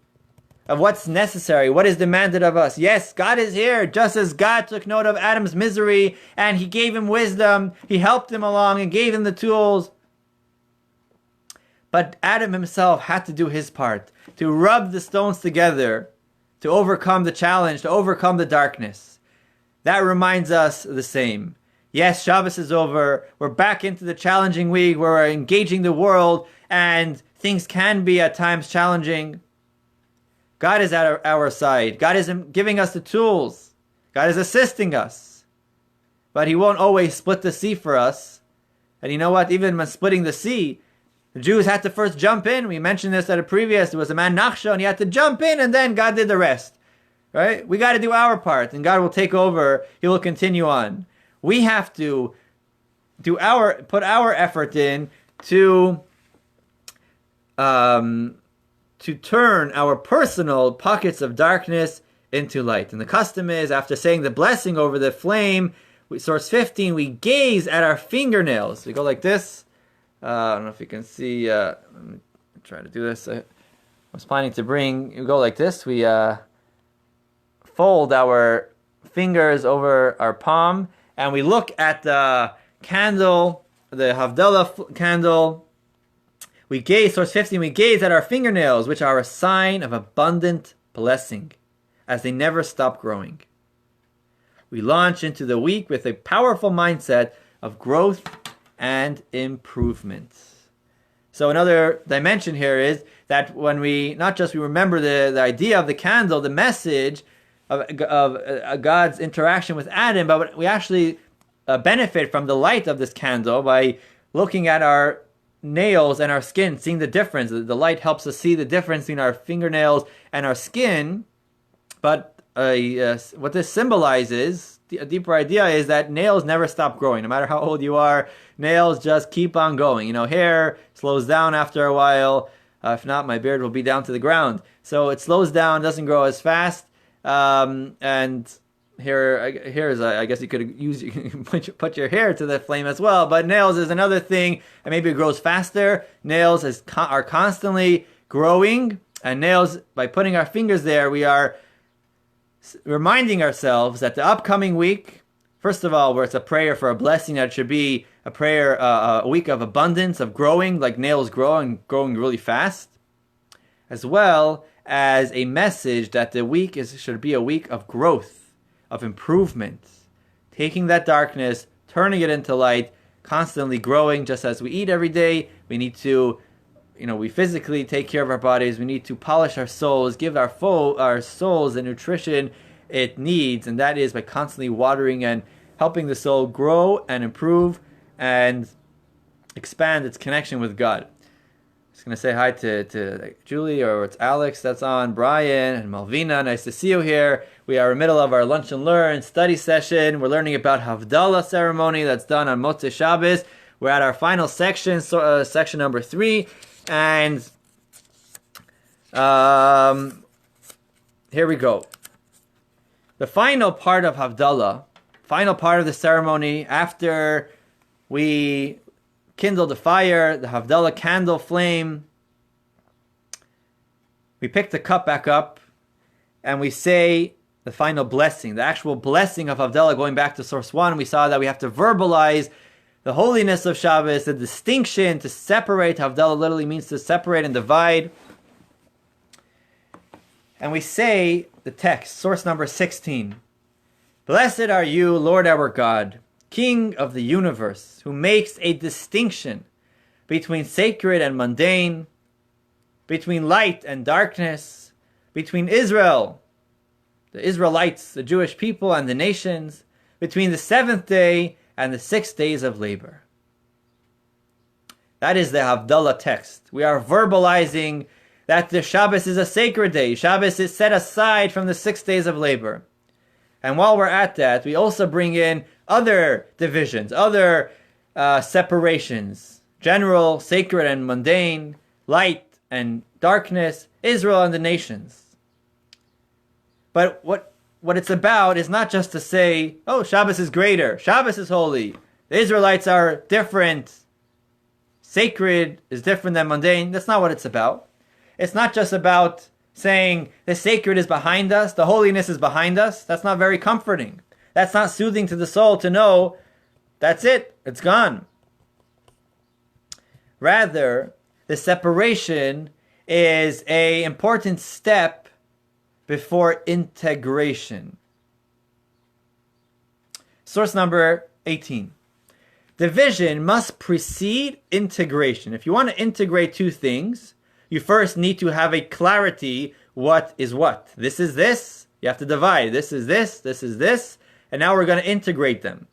of what's necessary, what is demanded of us. Yes, God is here, just as God took note of Adam's misery and he gave him wisdom, he helped him along and gave him the tools. But Adam himself had to do his part, to rub the stones together, to overcome the challenge, to overcome the darkness. That reminds us the same. Yes, Shabbos is over, we're back into the challenging week, where we're engaging the world, and things can be at times challenging. God is at our side. God is giving us the tools. God is assisting us. But he won't always split the sea for us. And you know what? Even when splitting the sea, the Jews had to first jump in. We mentioned this at a previous. There was a man, Nachshon, and he had to jump in, and then God did the rest. Right? We got to do our part, and God will take over. He will continue on. We have to put our effort in to turn our personal pockets of darkness into light. And the custom is, after saying the blessing over the flame, source 15, we gaze at our fingernails. We go like this. I don't know if you can see. Let me try to do this. I was planning to we go like this. We fold our fingers over our palm, and we look at the candle, the Havdalah candle. We gaze, source 15, we gaze at our fingernails, which are a sign of abundant blessing, as they never stop growing. We launch into the week with a powerful mindset of growth and improvement. So another dimension here is that when we remember the idea of the candle, the message of God's interaction with Adam, but we actually benefit from the light of this candle by looking at our nails and our skin, seeing the difference. The light helps us see the difference between our fingernails and our skin. But what this symbolizes, a deeper idea, is that nails never stop growing. No matter how old you are, nails just keep on going. Hair slows down after a while. If not, my beard will be down to the ground. So it slows down, doesn't grow as fast. And here's I guess you could put your hair to the flame as well. But nails is another thing, and maybe it grows faster. Nails are constantly growing, and nails, by putting our fingers there, we are reminding ourselves that the upcoming week, first of all, where it's a prayer for a blessing, that it should be a prayer, a week of abundance, of growing, like nails grow and growing really fast, as well as a message that the week should be a week of growth, of improvement, taking that darkness, turning it into light, constantly growing. Just as we eat every day, we need to, we physically take care of our bodies. We need to polish our souls, give our souls the nutrition it needs, and that is by constantly watering and helping the soul grow and improve and expand its connection with God. Just going to say hi to Julie, or it's Alex that's on, Brian and Malvina. Nice to see you here. We are in the middle of our Lunch and Learn study session. We're learning about Havdalah ceremony that's done on Motzei Shabbos. We're at our final section, section number 3. And here we go. The final part of Havdalah, final part of the ceremony, after we kindle the fire, the Havdalah candle flame, we pick the cup back up and we say the final blessing, the actual blessing of Havdalah. Going back to source 1, we saw that we have to verbalize the holiness of Shabbos, the distinction, to separate. Havdalah literally means to separate and divide. And we say the text, source number 16. Blessed are you, Lord our God, King of the universe, who makes a distinction between sacred and mundane, between light and darkness, between Israel, the Israelites, the Jewish people, and the nations, between the 7th day and the 6 days of labor. That is the Havdalah text. We are verbalizing that the Shabbos is a sacred day. Shabbos is set aside from the 6 days of labor. And while we're at that, we also bring in other divisions, other separations. General, sacred and mundane, light and darkness, Israel and the nations. But what it's about is not just to say, oh, Shabbos is greater, Shabbos is holy, the Israelites are different, sacred is different than mundane. That's not what it's about. It's not just about saying the sacred is behind us, the holiness is behind us. That's not very comforting. That's not soothing to the soul to know that's it, it's gone. Rather, the separation is an important step before integration. Source number 18. Division must precede integration. If you want to integrate two things, you first need to have a clarity what is what. This is this, you have to divide. This is this, and now we're going to integrate them.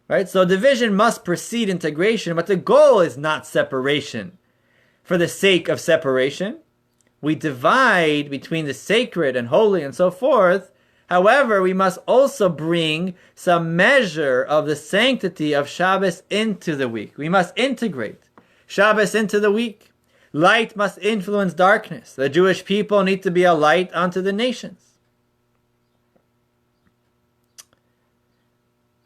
Right? So division must precede integration, but the goal is not separation. For the sake of separation, we divide between the sacred and holy and so forth. However, we must also bring some measure of the sanctity of Shabbos into the week. We must integrate Shabbos into the week. Light must influence darkness. The Jewish people need to be a light unto the nations.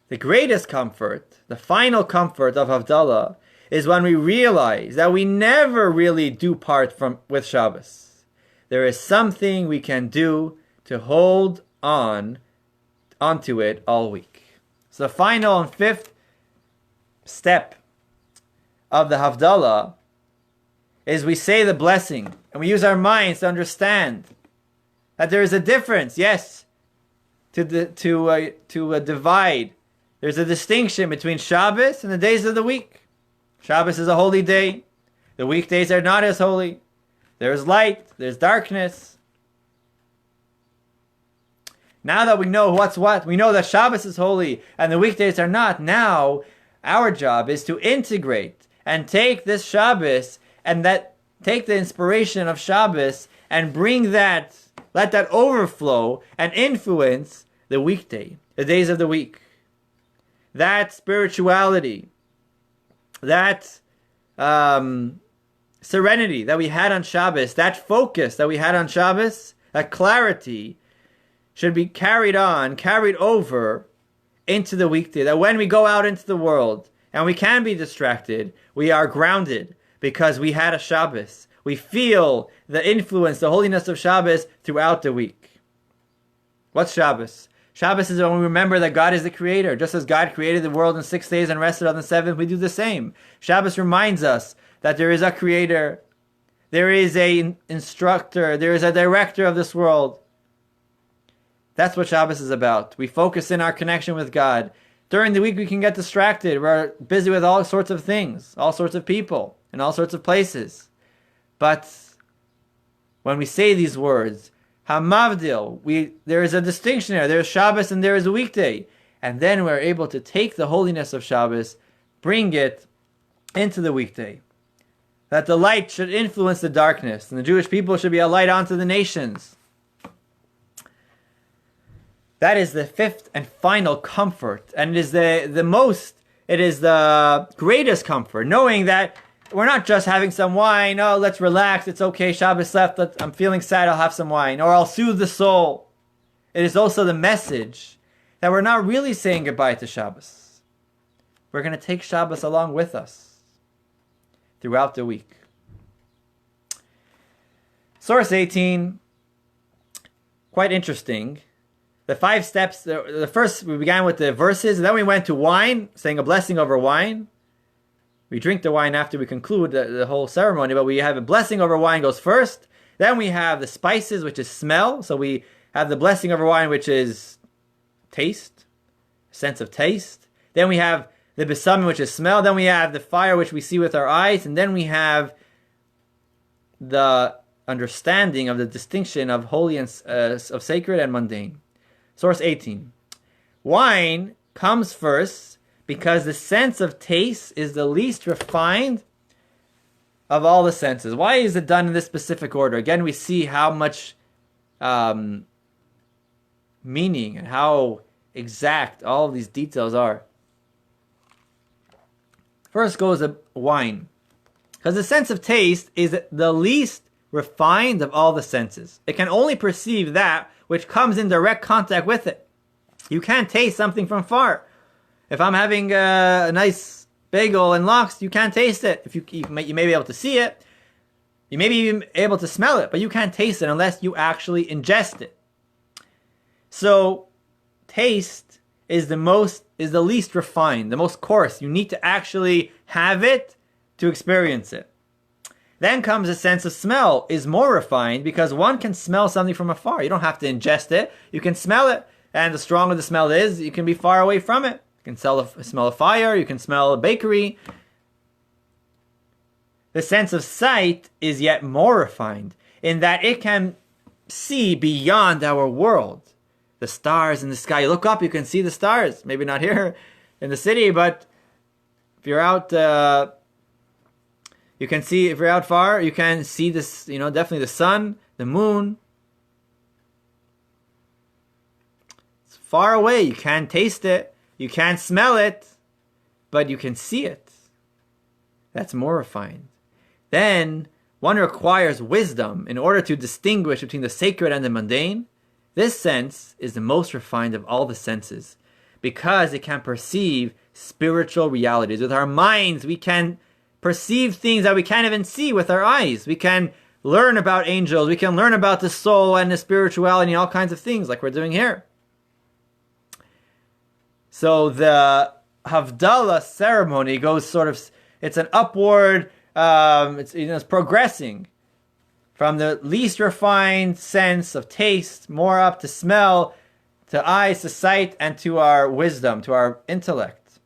The greatest comfort, the final comfort of Havdalah, is when we realize that we never really do part with Shabbos. There is something we can do to hold onto it all week. So the final and fifth step of the Havdalah is we say the blessing and we use our minds to understand that there is a difference, yes, to divide. There's a distinction between Shabbos and the days of the week. Shabbos is a holy day. The weekdays are not as holy. There's light, there's darkness. Now that we know what's what, we know that Shabbos is holy and the weekdays are not. Now, our job is to integrate and take this Shabbos and take the inspiration of Shabbos and bring that, let that overflow and influence the weekday, the days of the week. That spirituality, that serenity that we had on Shabbos, that focus that we had on Shabbos, that clarity should be carried over into the weekday. That when we go out into the world and we can be distracted, we are grounded because we had a Shabbos. We feel the influence, the holiness of Shabbos throughout the week. What's Shabbos? Shabbos is when we remember that God is the creator. Just as God created the world in 6 days and rested on the seventh, we do the same. Shabbos reminds us that there is a creator, there is an instructor, there is a director of this world. That's what Shabbos is about. We focus in our connection with God. During the week we can get distracted. We're busy with all sorts of things, all sorts of people, in all sorts of places. But when we say these words, Hamavdil, there is a distinction there. There is Shabbos and there is a weekday. And then we're able to take the holiness of Shabbos, bring it into the weekday. That the light should influence the darkness, and the Jewish people should be a light unto the nations. That is the fifth and final comfort, and it is the greatest comfort, knowing that we're not just having some wine. Oh, let's relax. It's okay. Shabbos left. I'm feeling sad. I'll have some wine. Or I'll soothe the soul. It is also the message that we're not really saying goodbye to Shabbos. We're going to take Shabbos along with us throughout the week. Source 18, quite interesting. The 5 steps, the first, we began with the verses, and then we went to wine, saying a blessing over wine. We drink the wine after we conclude the whole ceremony, but we have a blessing over wine goes first. Then we have the spices, which is smell. So we have the blessing over wine, which is taste, sense of taste. Then we have the besamim, which is smell. Then we have the fire, which we see with our eyes. And then we have the understanding of the distinction of holy and of sacred and mundane. Source 18. Wine comes first because the sense of taste is the least refined of all the senses. Why is it done in this specific order? Again, we see how much meaning and how exact all of these details are. First goes the wine. Because the sense of taste is the least refined of all the senses. It can only perceive that which comes in direct contact with it. You can't taste something from far. If I'm having a nice bagel and lox, you can't taste it. If you may be able to see it, you may be even able to smell it, but you can't taste it unless you actually ingest it. So, taste is the least refined, the most coarse. You need to actually have it to experience it. Then comes a sense of smell, is more refined because one can smell something from afar. You don't have to ingest it. You can smell it, and the stronger the smell is, you can be far away from it. You can smell a fire, you can smell a bakery. The sense of sight is yet more refined in that it can see beyond our world. The stars in the sky. You look up, you can see the stars. Maybe not here in the city, but if you're out, you can see, if you're out far, you can see this, definitely the sun, the moon. It's far away. You can't taste it. You can't smell it, but you can see it. That's more refined. Then one requires wisdom in order to distinguish between the sacred and the mundane. This sense is the most refined of all the senses because it can perceive spiritual realities. With our minds, we can perceive things that we can't even see with our eyes. We can learn about angels. We can learn about the soul and the spirituality and all kinds of things like we're doing here. So the Havdalah ceremony goes it's an upward, it's progressing from the least refined sense of taste, more up to smell, to eyes, to sight, and to our wisdom, to our intellect.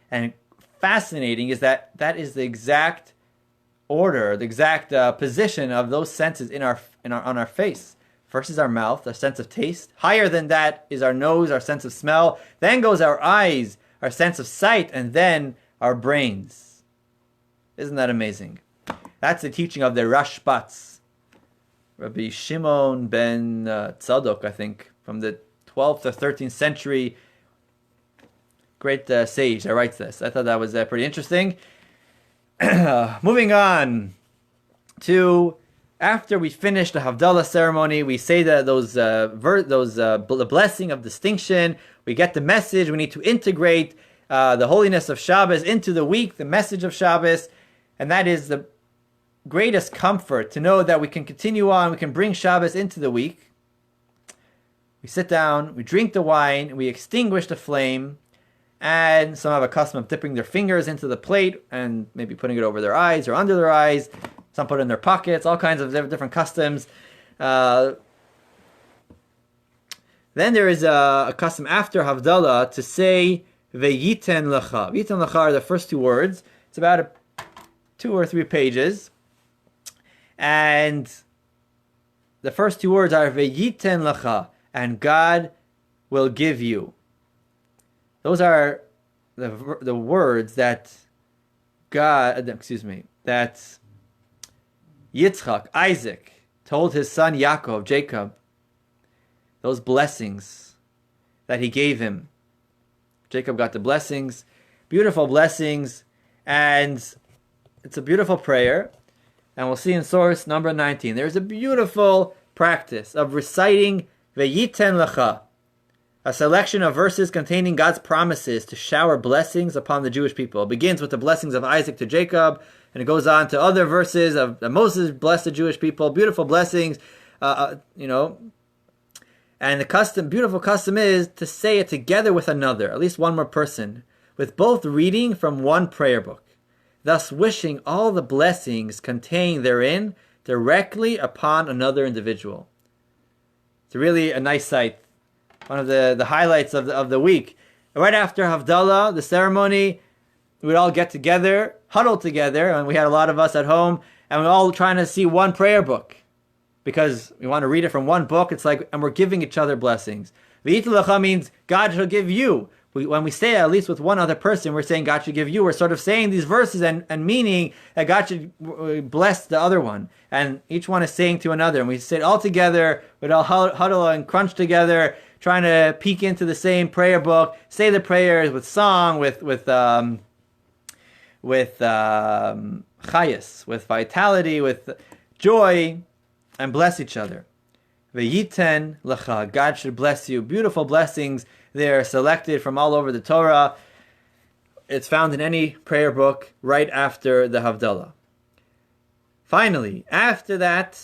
And fascinating is that is the exact order, the exact position of those senses on our face. First is our mouth, our sense of taste. Higher than that is our nose, our sense of smell. Then goes our eyes, our sense of sight, and then our brains. Isn't that amazing? That's the teaching of the Rashbats, Rabbi Shimon ben Tzadok, I think, from the 12th or 13th century. Great sage that writes this. I thought that was pretty interesting. Moving on to after we finish the Havdalah ceremony, we say that the blessing of distinction. We get the message. We need to integrate the holiness of Shabbos into the week, the message of Shabbos, and that is the greatest comfort to know that we can continue on. We can bring Shabbos into the week. We sit down, we drink the wine, we extinguish the flame. And some have a custom of dipping their fingers into the plate and maybe putting it over their eyes or under their eyes. Some put it in their pockets, all kinds of different customs. Then there is a custom after Havdalah to say V'yiten lecha. V'yiten lecha are the first 2 words. It's about 2 or 3 pages. And the first 2 words are V'yiten lecha, and God will give you. Those are the words that that Yitzchak, Isaac, told his son Yaakov, Jacob. Those blessings that he gave him. Jacob got the blessings, beautiful blessings, and it's a beautiful prayer, and we'll see in source number 19. There's a beautiful practice of reciting V'yiten Lecha, a selection of verses containing God's promises to shower blessings upon the Jewish people. It begins with the blessings of Isaac to Jacob, and it goes on to other verses of Moses blessed the Jewish people, beautiful blessings, And the beautiful custom is to say it together with another, at least one more person, with both reading from one prayer book, thus wishing all the blessings contained therein directly upon another individual. It's really a nice sight. One of the highlights of the week. Right after Havdalah, the ceremony, we'd all get together, huddle together, and we had a lot of us at home, and we're all trying to see one prayer book, because we want to read it from one book. It's like, and we're giving each other blessings. V'yiten lecha means God shall give you. When we say it, at least with one other person, we're saying God should give you. We're sort of saying these verses and meaning that God should bless the other one. And each one is saying to another. And we sit all together, we'd all huddle and crunch together, trying to peek into the same prayer book, say the prayers with song, with chayas, with vitality, with joy, and bless each other. V'yiten lecha, God should bless you. Beautiful blessings. They're selected from all over the Torah. It's found in any prayer book right after the Havdalah. Finally, after that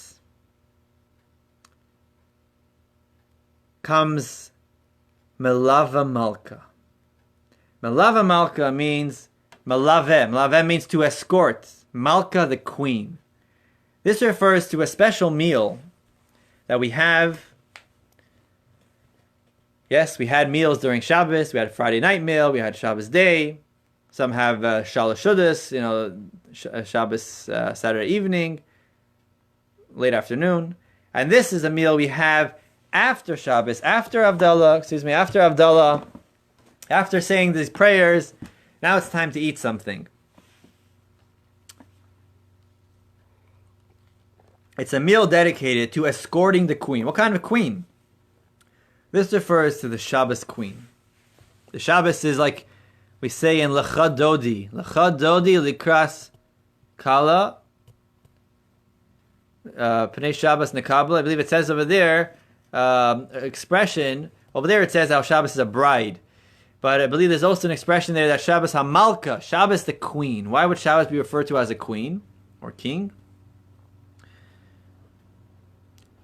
comes Melava Malka. Melava Malka means Melave. Melave means to escort. Malka, the queen. This refers to a special meal that we have. Yes, we had meals during Shabbos. We had a Friday night meal. We had Shabbos day. Some have Shalosh Shudas, Shabbos Saturday evening, late afternoon. And this is a meal we have after Shabbos, after Havdalah, after saying these prayers. Now it's time to eat something. It's a meal dedicated to escorting the queen. What kind of queen? This refers to the Shabbos queen. The Shabbos is like we say in Lecha Dodi. Lecha Dodi likras kala. Pnei Shabbos nekabla. I believe it says over there, expression. Over there it says how Shabbos is a bride. But I believe there's also an expression there that Shabbos hamalka. Shabbos the queen. Why would Shabbos be referred to as a queen or king?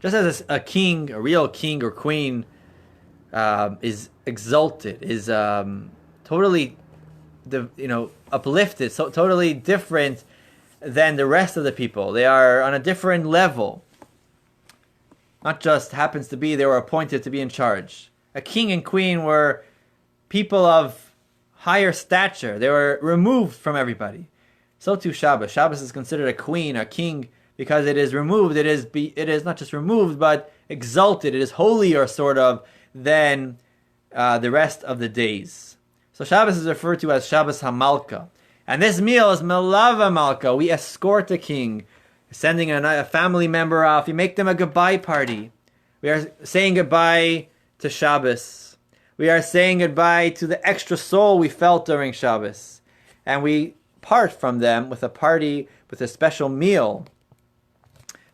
Just as a king, a real king or queen, is exalted, is totally, uplifted, so totally different than the rest of the people. They are on a different level. Not just happens to be they were appointed to be in charge. A king and queen were people of higher stature. They were removed from everybody. So too Shabbos. Shabbos is considered a queen, a king, because it is removed. It is not just removed, but exalted. It is holier, sort of, than the rest of the days. So Shabbos is referred to as Shabbos HaMalka. And this meal is Melava Malka. We escort the king, sending a family member off. We make them a goodbye party. We are saying goodbye to Shabbos. We are saying goodbye to the extra soul we felt during Shabbos. And we part from them with a party, with a special meal.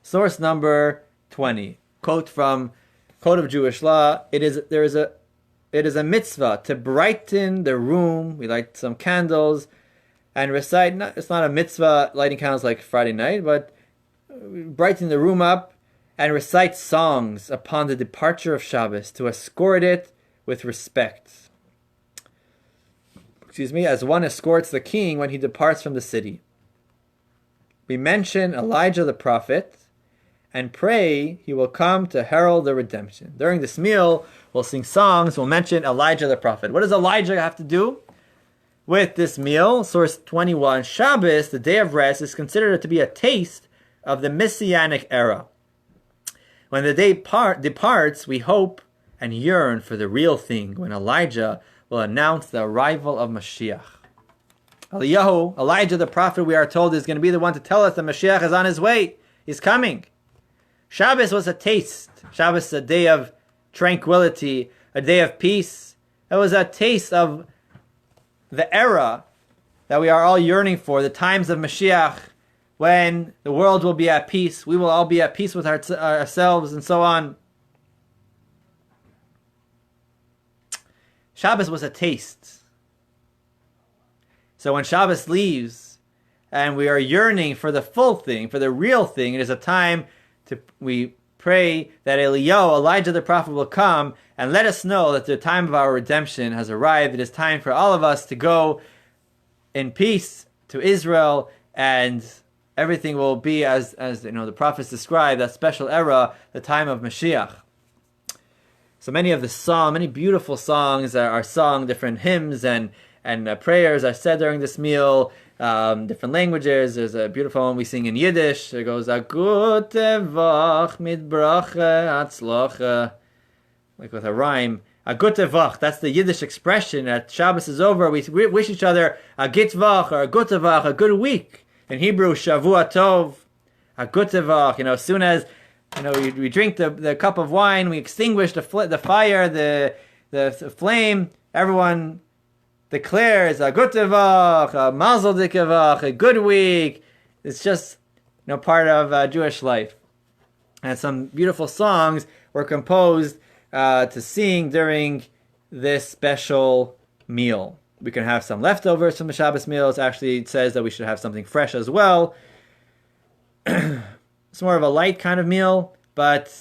Source number 20. Quote from Code of Jewish Law. It is a mitzvah to brighten the room. We light some candles and recite. It's not a mitzvah lighting candles like Friday night, but brighten the room up and recite songs upon the departure of Shabbos to escort it with respect. As one escorts the king when he departs from the city. We mention Elijah the prophet and pray he will come to herald the redemption. During this meal, we'll sing songs, we'll mention Elijah the prophet. What does Elijah have to do with this meal? Source 21, Shabbos, the day of rest, is considered to be a taste of the Messianic era. When the day departs, we hope and yearn for the real thing, when Elijah will announce the arrival of Mashiach. Eliyahu, Elijah the prophet, we are told, is going to be the one to tell us that Mashiach is on his way. He's coming. Shabbos was a taste. Shabbos, a day of tranquility, a day of peace. It was a taste of the era that we are all yearning for, the times of Mashiach, when the world will be at peace, we will all be at peace with ourselves, and so on. Shabbos was a taste. So when Shabbos leaves, and we are yearning for the full thing, for the real thing, it is a time we pray that Elijah the prophet, will come and let us know that the time of our redemption has arrived. It is time for all of us to go in peace to Israel, and everything will be as the prophets describe, that special era, the time of Mashiach. So many beautiful songs are sung, different hymns and prayers are said during this meal, different languages. There's a beautiful one we sing in Yiddish. It goes, a gute Woche mit Brache Hatzlacha, like with a rhyme. A gute Woche, that's the Yiddish expression. That Shabbos is over, we wish each other a git Woche, or a gute Woche, a good week. In Hebrew, Shavua Tov, a gute Woche. As soon as we drink the cup of wine, we extinguish the fire, the flame, everyone declares a gute Woche, a mazel dike, a good week. It's just part of Jewish life. And some beautiful songs were composed to sing during this special meal. We can have some leftovers from the Shabbos meals. Actually, it says that we should have something fresh as well. It's more of a light kind of meal, but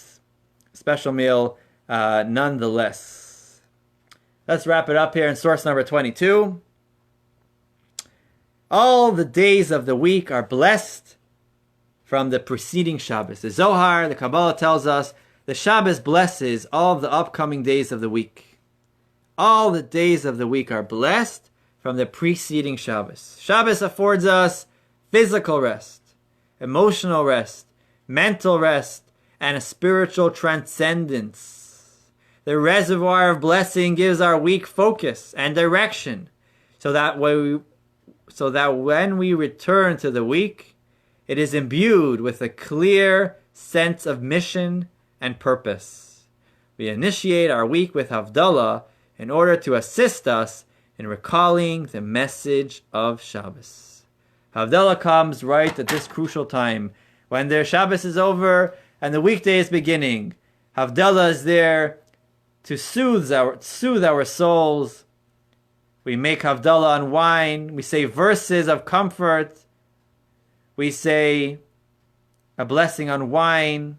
special meal nonetheless. Let's wrap it up here in source number 22. All the days of the week are blessed from the preceding Shabbos. The Zohar, the Kabbalah tells us, the Shabbos blesses all of the upcoming days of the week. All the days of the week are blessed from the preceding Shabbos. Shabbos affords us physical rest, emotional rest, mental rest, and a spiritual transcendence. The reservoir of blessing gives our week focus and direction, so that when we return to the week, it is imbued with a clear sense of mission and purpose. We initiate our week with Havdalah in order to assist us in recalling the message of Shabbos. Havdalah comes right at this crucial time, when their Shabbos is over and the weekday is beginning. Havdalah is there to soothe our souls. We make Havdalah on wine. We say verses of comfort. We say a blessing on wine.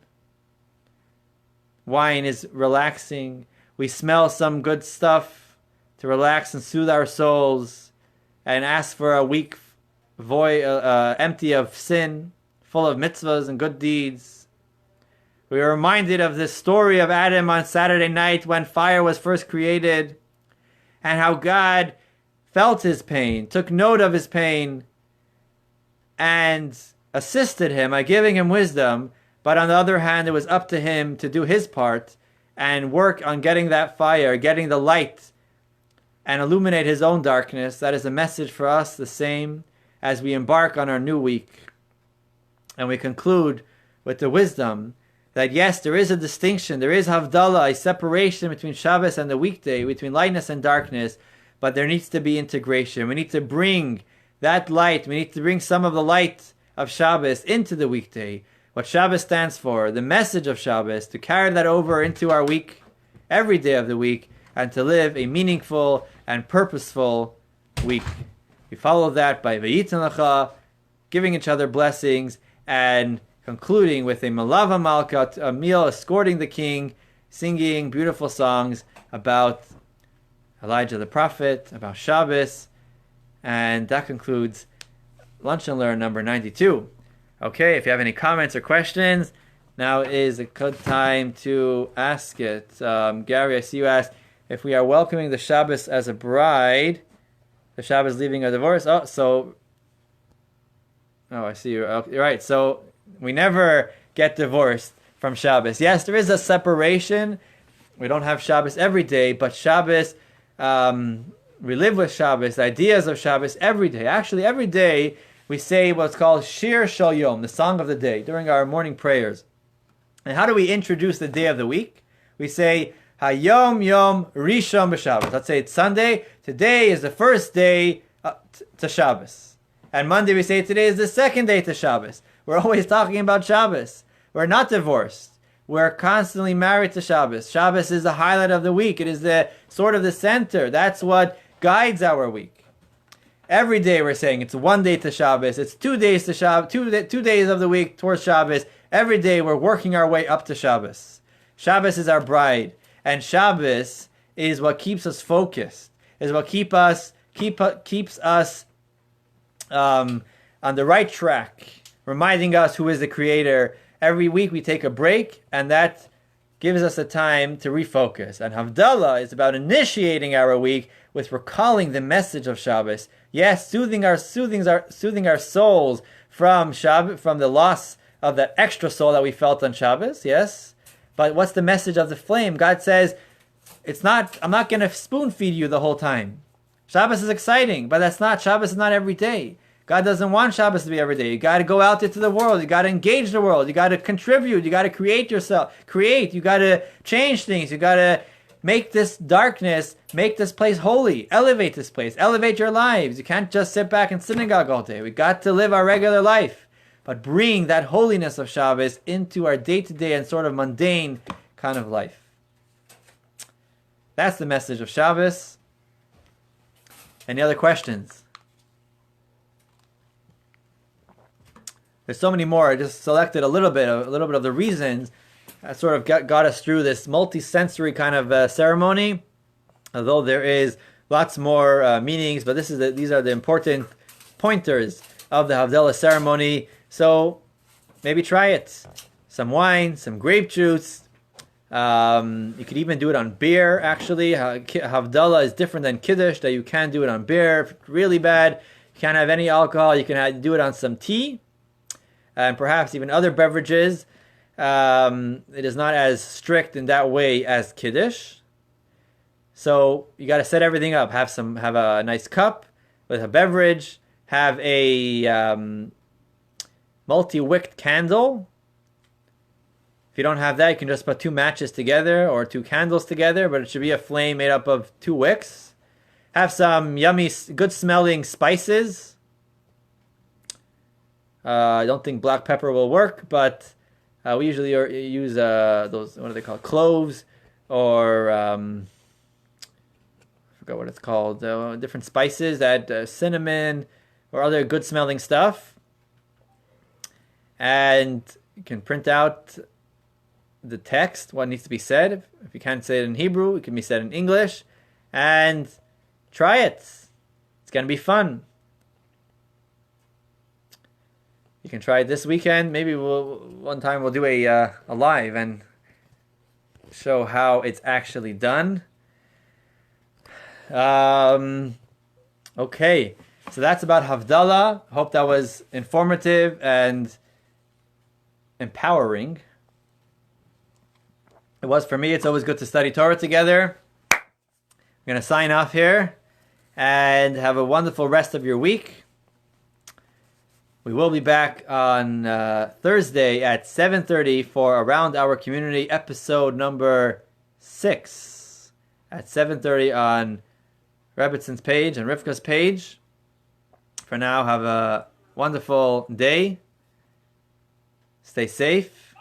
Wine is relaxing. We smell some good stuff to relax and soothe our souls, and ask for a week empty of sin, full of mitzvahs and good deeds. We are reminded of the story of Adam on Saturday night when fire was first created, and how God felt his pain, took note of his pain, and assisted him by giving him wisdom. But on the other hand, it was up to him to do his part and work on getting that fire, getting the light, and illuminate his own darkness. That is a message for us, the same as we embark on our new week. And we conclude with the wisdom that yes, there is a distinction, there is Havdalah, a separation between Shabbos and the weekday, between lightness and darkness, but there needs to be integration. We need to bring that light, we need to bring some of the light of Shabbos into the weekday. What Shabbos stands for, the message of Shabbos, to carry that over into our week, every day of the week, and to live a meaningful and purposeful week. We follow that by V'yitin Lecha, giving each other blessings, and concluding with a Malava Malka, a meal escorting the king, singing beautiful songs about Elijah the prophet, about Shabbos, and that concludes Lunch and Learn number 92. Okay, if you have any comments or questions, now is a good time to ask it. Gary, I see you asked if we are welcoming the Shabbos as a bride, the Shabbos leaving a divorce. I see you. Okay, right, so we never get divorced from Shabbos. Yes, there is a separation. We don't have Shabbos every day, but Shabbos, we live with Shabbos, ideas of Shabbos every day. Actually, every day we say what's called Shir Shel Yom, the song of the day, during our morning prayers. And how do we introduce the day of the week? We say Hayom Yom Rishon B'Shabbos. Let's say it's Sunday. Today is the first day to Shabbos. And Monday we say today is the second day to Shabbos. We're always talking about Shabbos. We're not divorced. We're constantly married to Shabbos. Shabbos is the highlight of the week. It is the sort of the center. That's what guides our week. Every day we're saying it's one day to Shabbos. It's 2 days to Shabbos. 2 days of the week towards Shabbos. Every day we're working our way up to Shabbos. Shabbos is our bride, and Shabbos is what keeps us focused. Is what keeps us on the right track, reminding us who is the Creator. Every week we take a break, and that gives us a time to refocus. And Havdalah is about initiating our week with recalling the message of Shabbos. Yes, soothing our souls from Shabbos, from the loss of that extra soul that we felt on Shabbos. Yes, but what's the message of the flame? God says, I'm not going to spoon feed you the whole time. Shabbos is exciting, but Shabbos is not every day. God doesn't want Shabbos to be every day. You got to go out into the world. You got to engage the world. You got to contribute. You got to create yourself. You got to change things. You got to make this darkness, make this place holy. Elevate this place. Elevate your lives. You can't just sit back in synagogue all day. We got to live our regular life, but bring that holiness of Shabbos into our day-to-day and sort of mundane kind of life. That's the message of Shabbos. Any other questions? There's so many more. I just selected a little bit of the reasons that sort of got us through this multi-sensory kind of ceremony. Although there is lots more meanings, but these are the important pointers of the Havdalah ceremony. So maybe try it. Some wine, some grape juice. You could even do it on beer, actually. Havdalah is different than Kiddush, that you can do it on beer. If it's really bad, you can't have any alcohol. You can do it on some tea. And perhaps even other beverages. It is not as strict in that way as Kiddush. So you got to set everything up. Have a nice cup with a beverage. Have a multi-wicked candle. If you don't have that, you can just put 2 matches together or 2 candles together, but it should be a flame made up of 2 wicks. Have some yummy, good-smelling spices. I don't think black pepper will work, but we usually use those, what are they called, cloves, or I forgot what it's called, different spices, that cinnamon or other good smelling stuff. And you can print out the text, what needs to be said. If you can't say it in Hebrew, it can be said in English, and try it. It's going to be fun. You can try it this weekend. Maybe one time we'll do a live and show how it's actually done. Okay, so that's about Havdalah. Hope that was informative and empowering. It was for me. It's always good to study Torah together. I'm going to sign off here and have a wonderful rest of your week. We will be back on Thursday at 7:30 for Around Our Community, episode number 6. At 7:30 on Rebbitzon's page and Rivka's page. For now, have a wonderful day. Stay safe,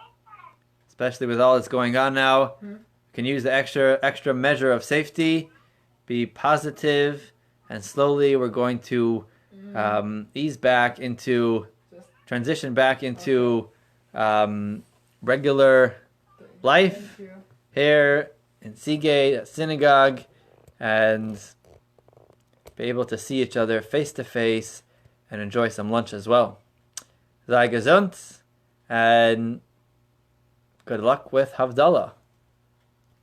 especially with all that's going on now. You can use the extra measure of safety. Be positive, and slowly we're going to transition back into regular life here in Seagate, synagogue, and be able to see each other face to face and enjoy some lunch as well. Sei gesund, and good luck with Havdalah.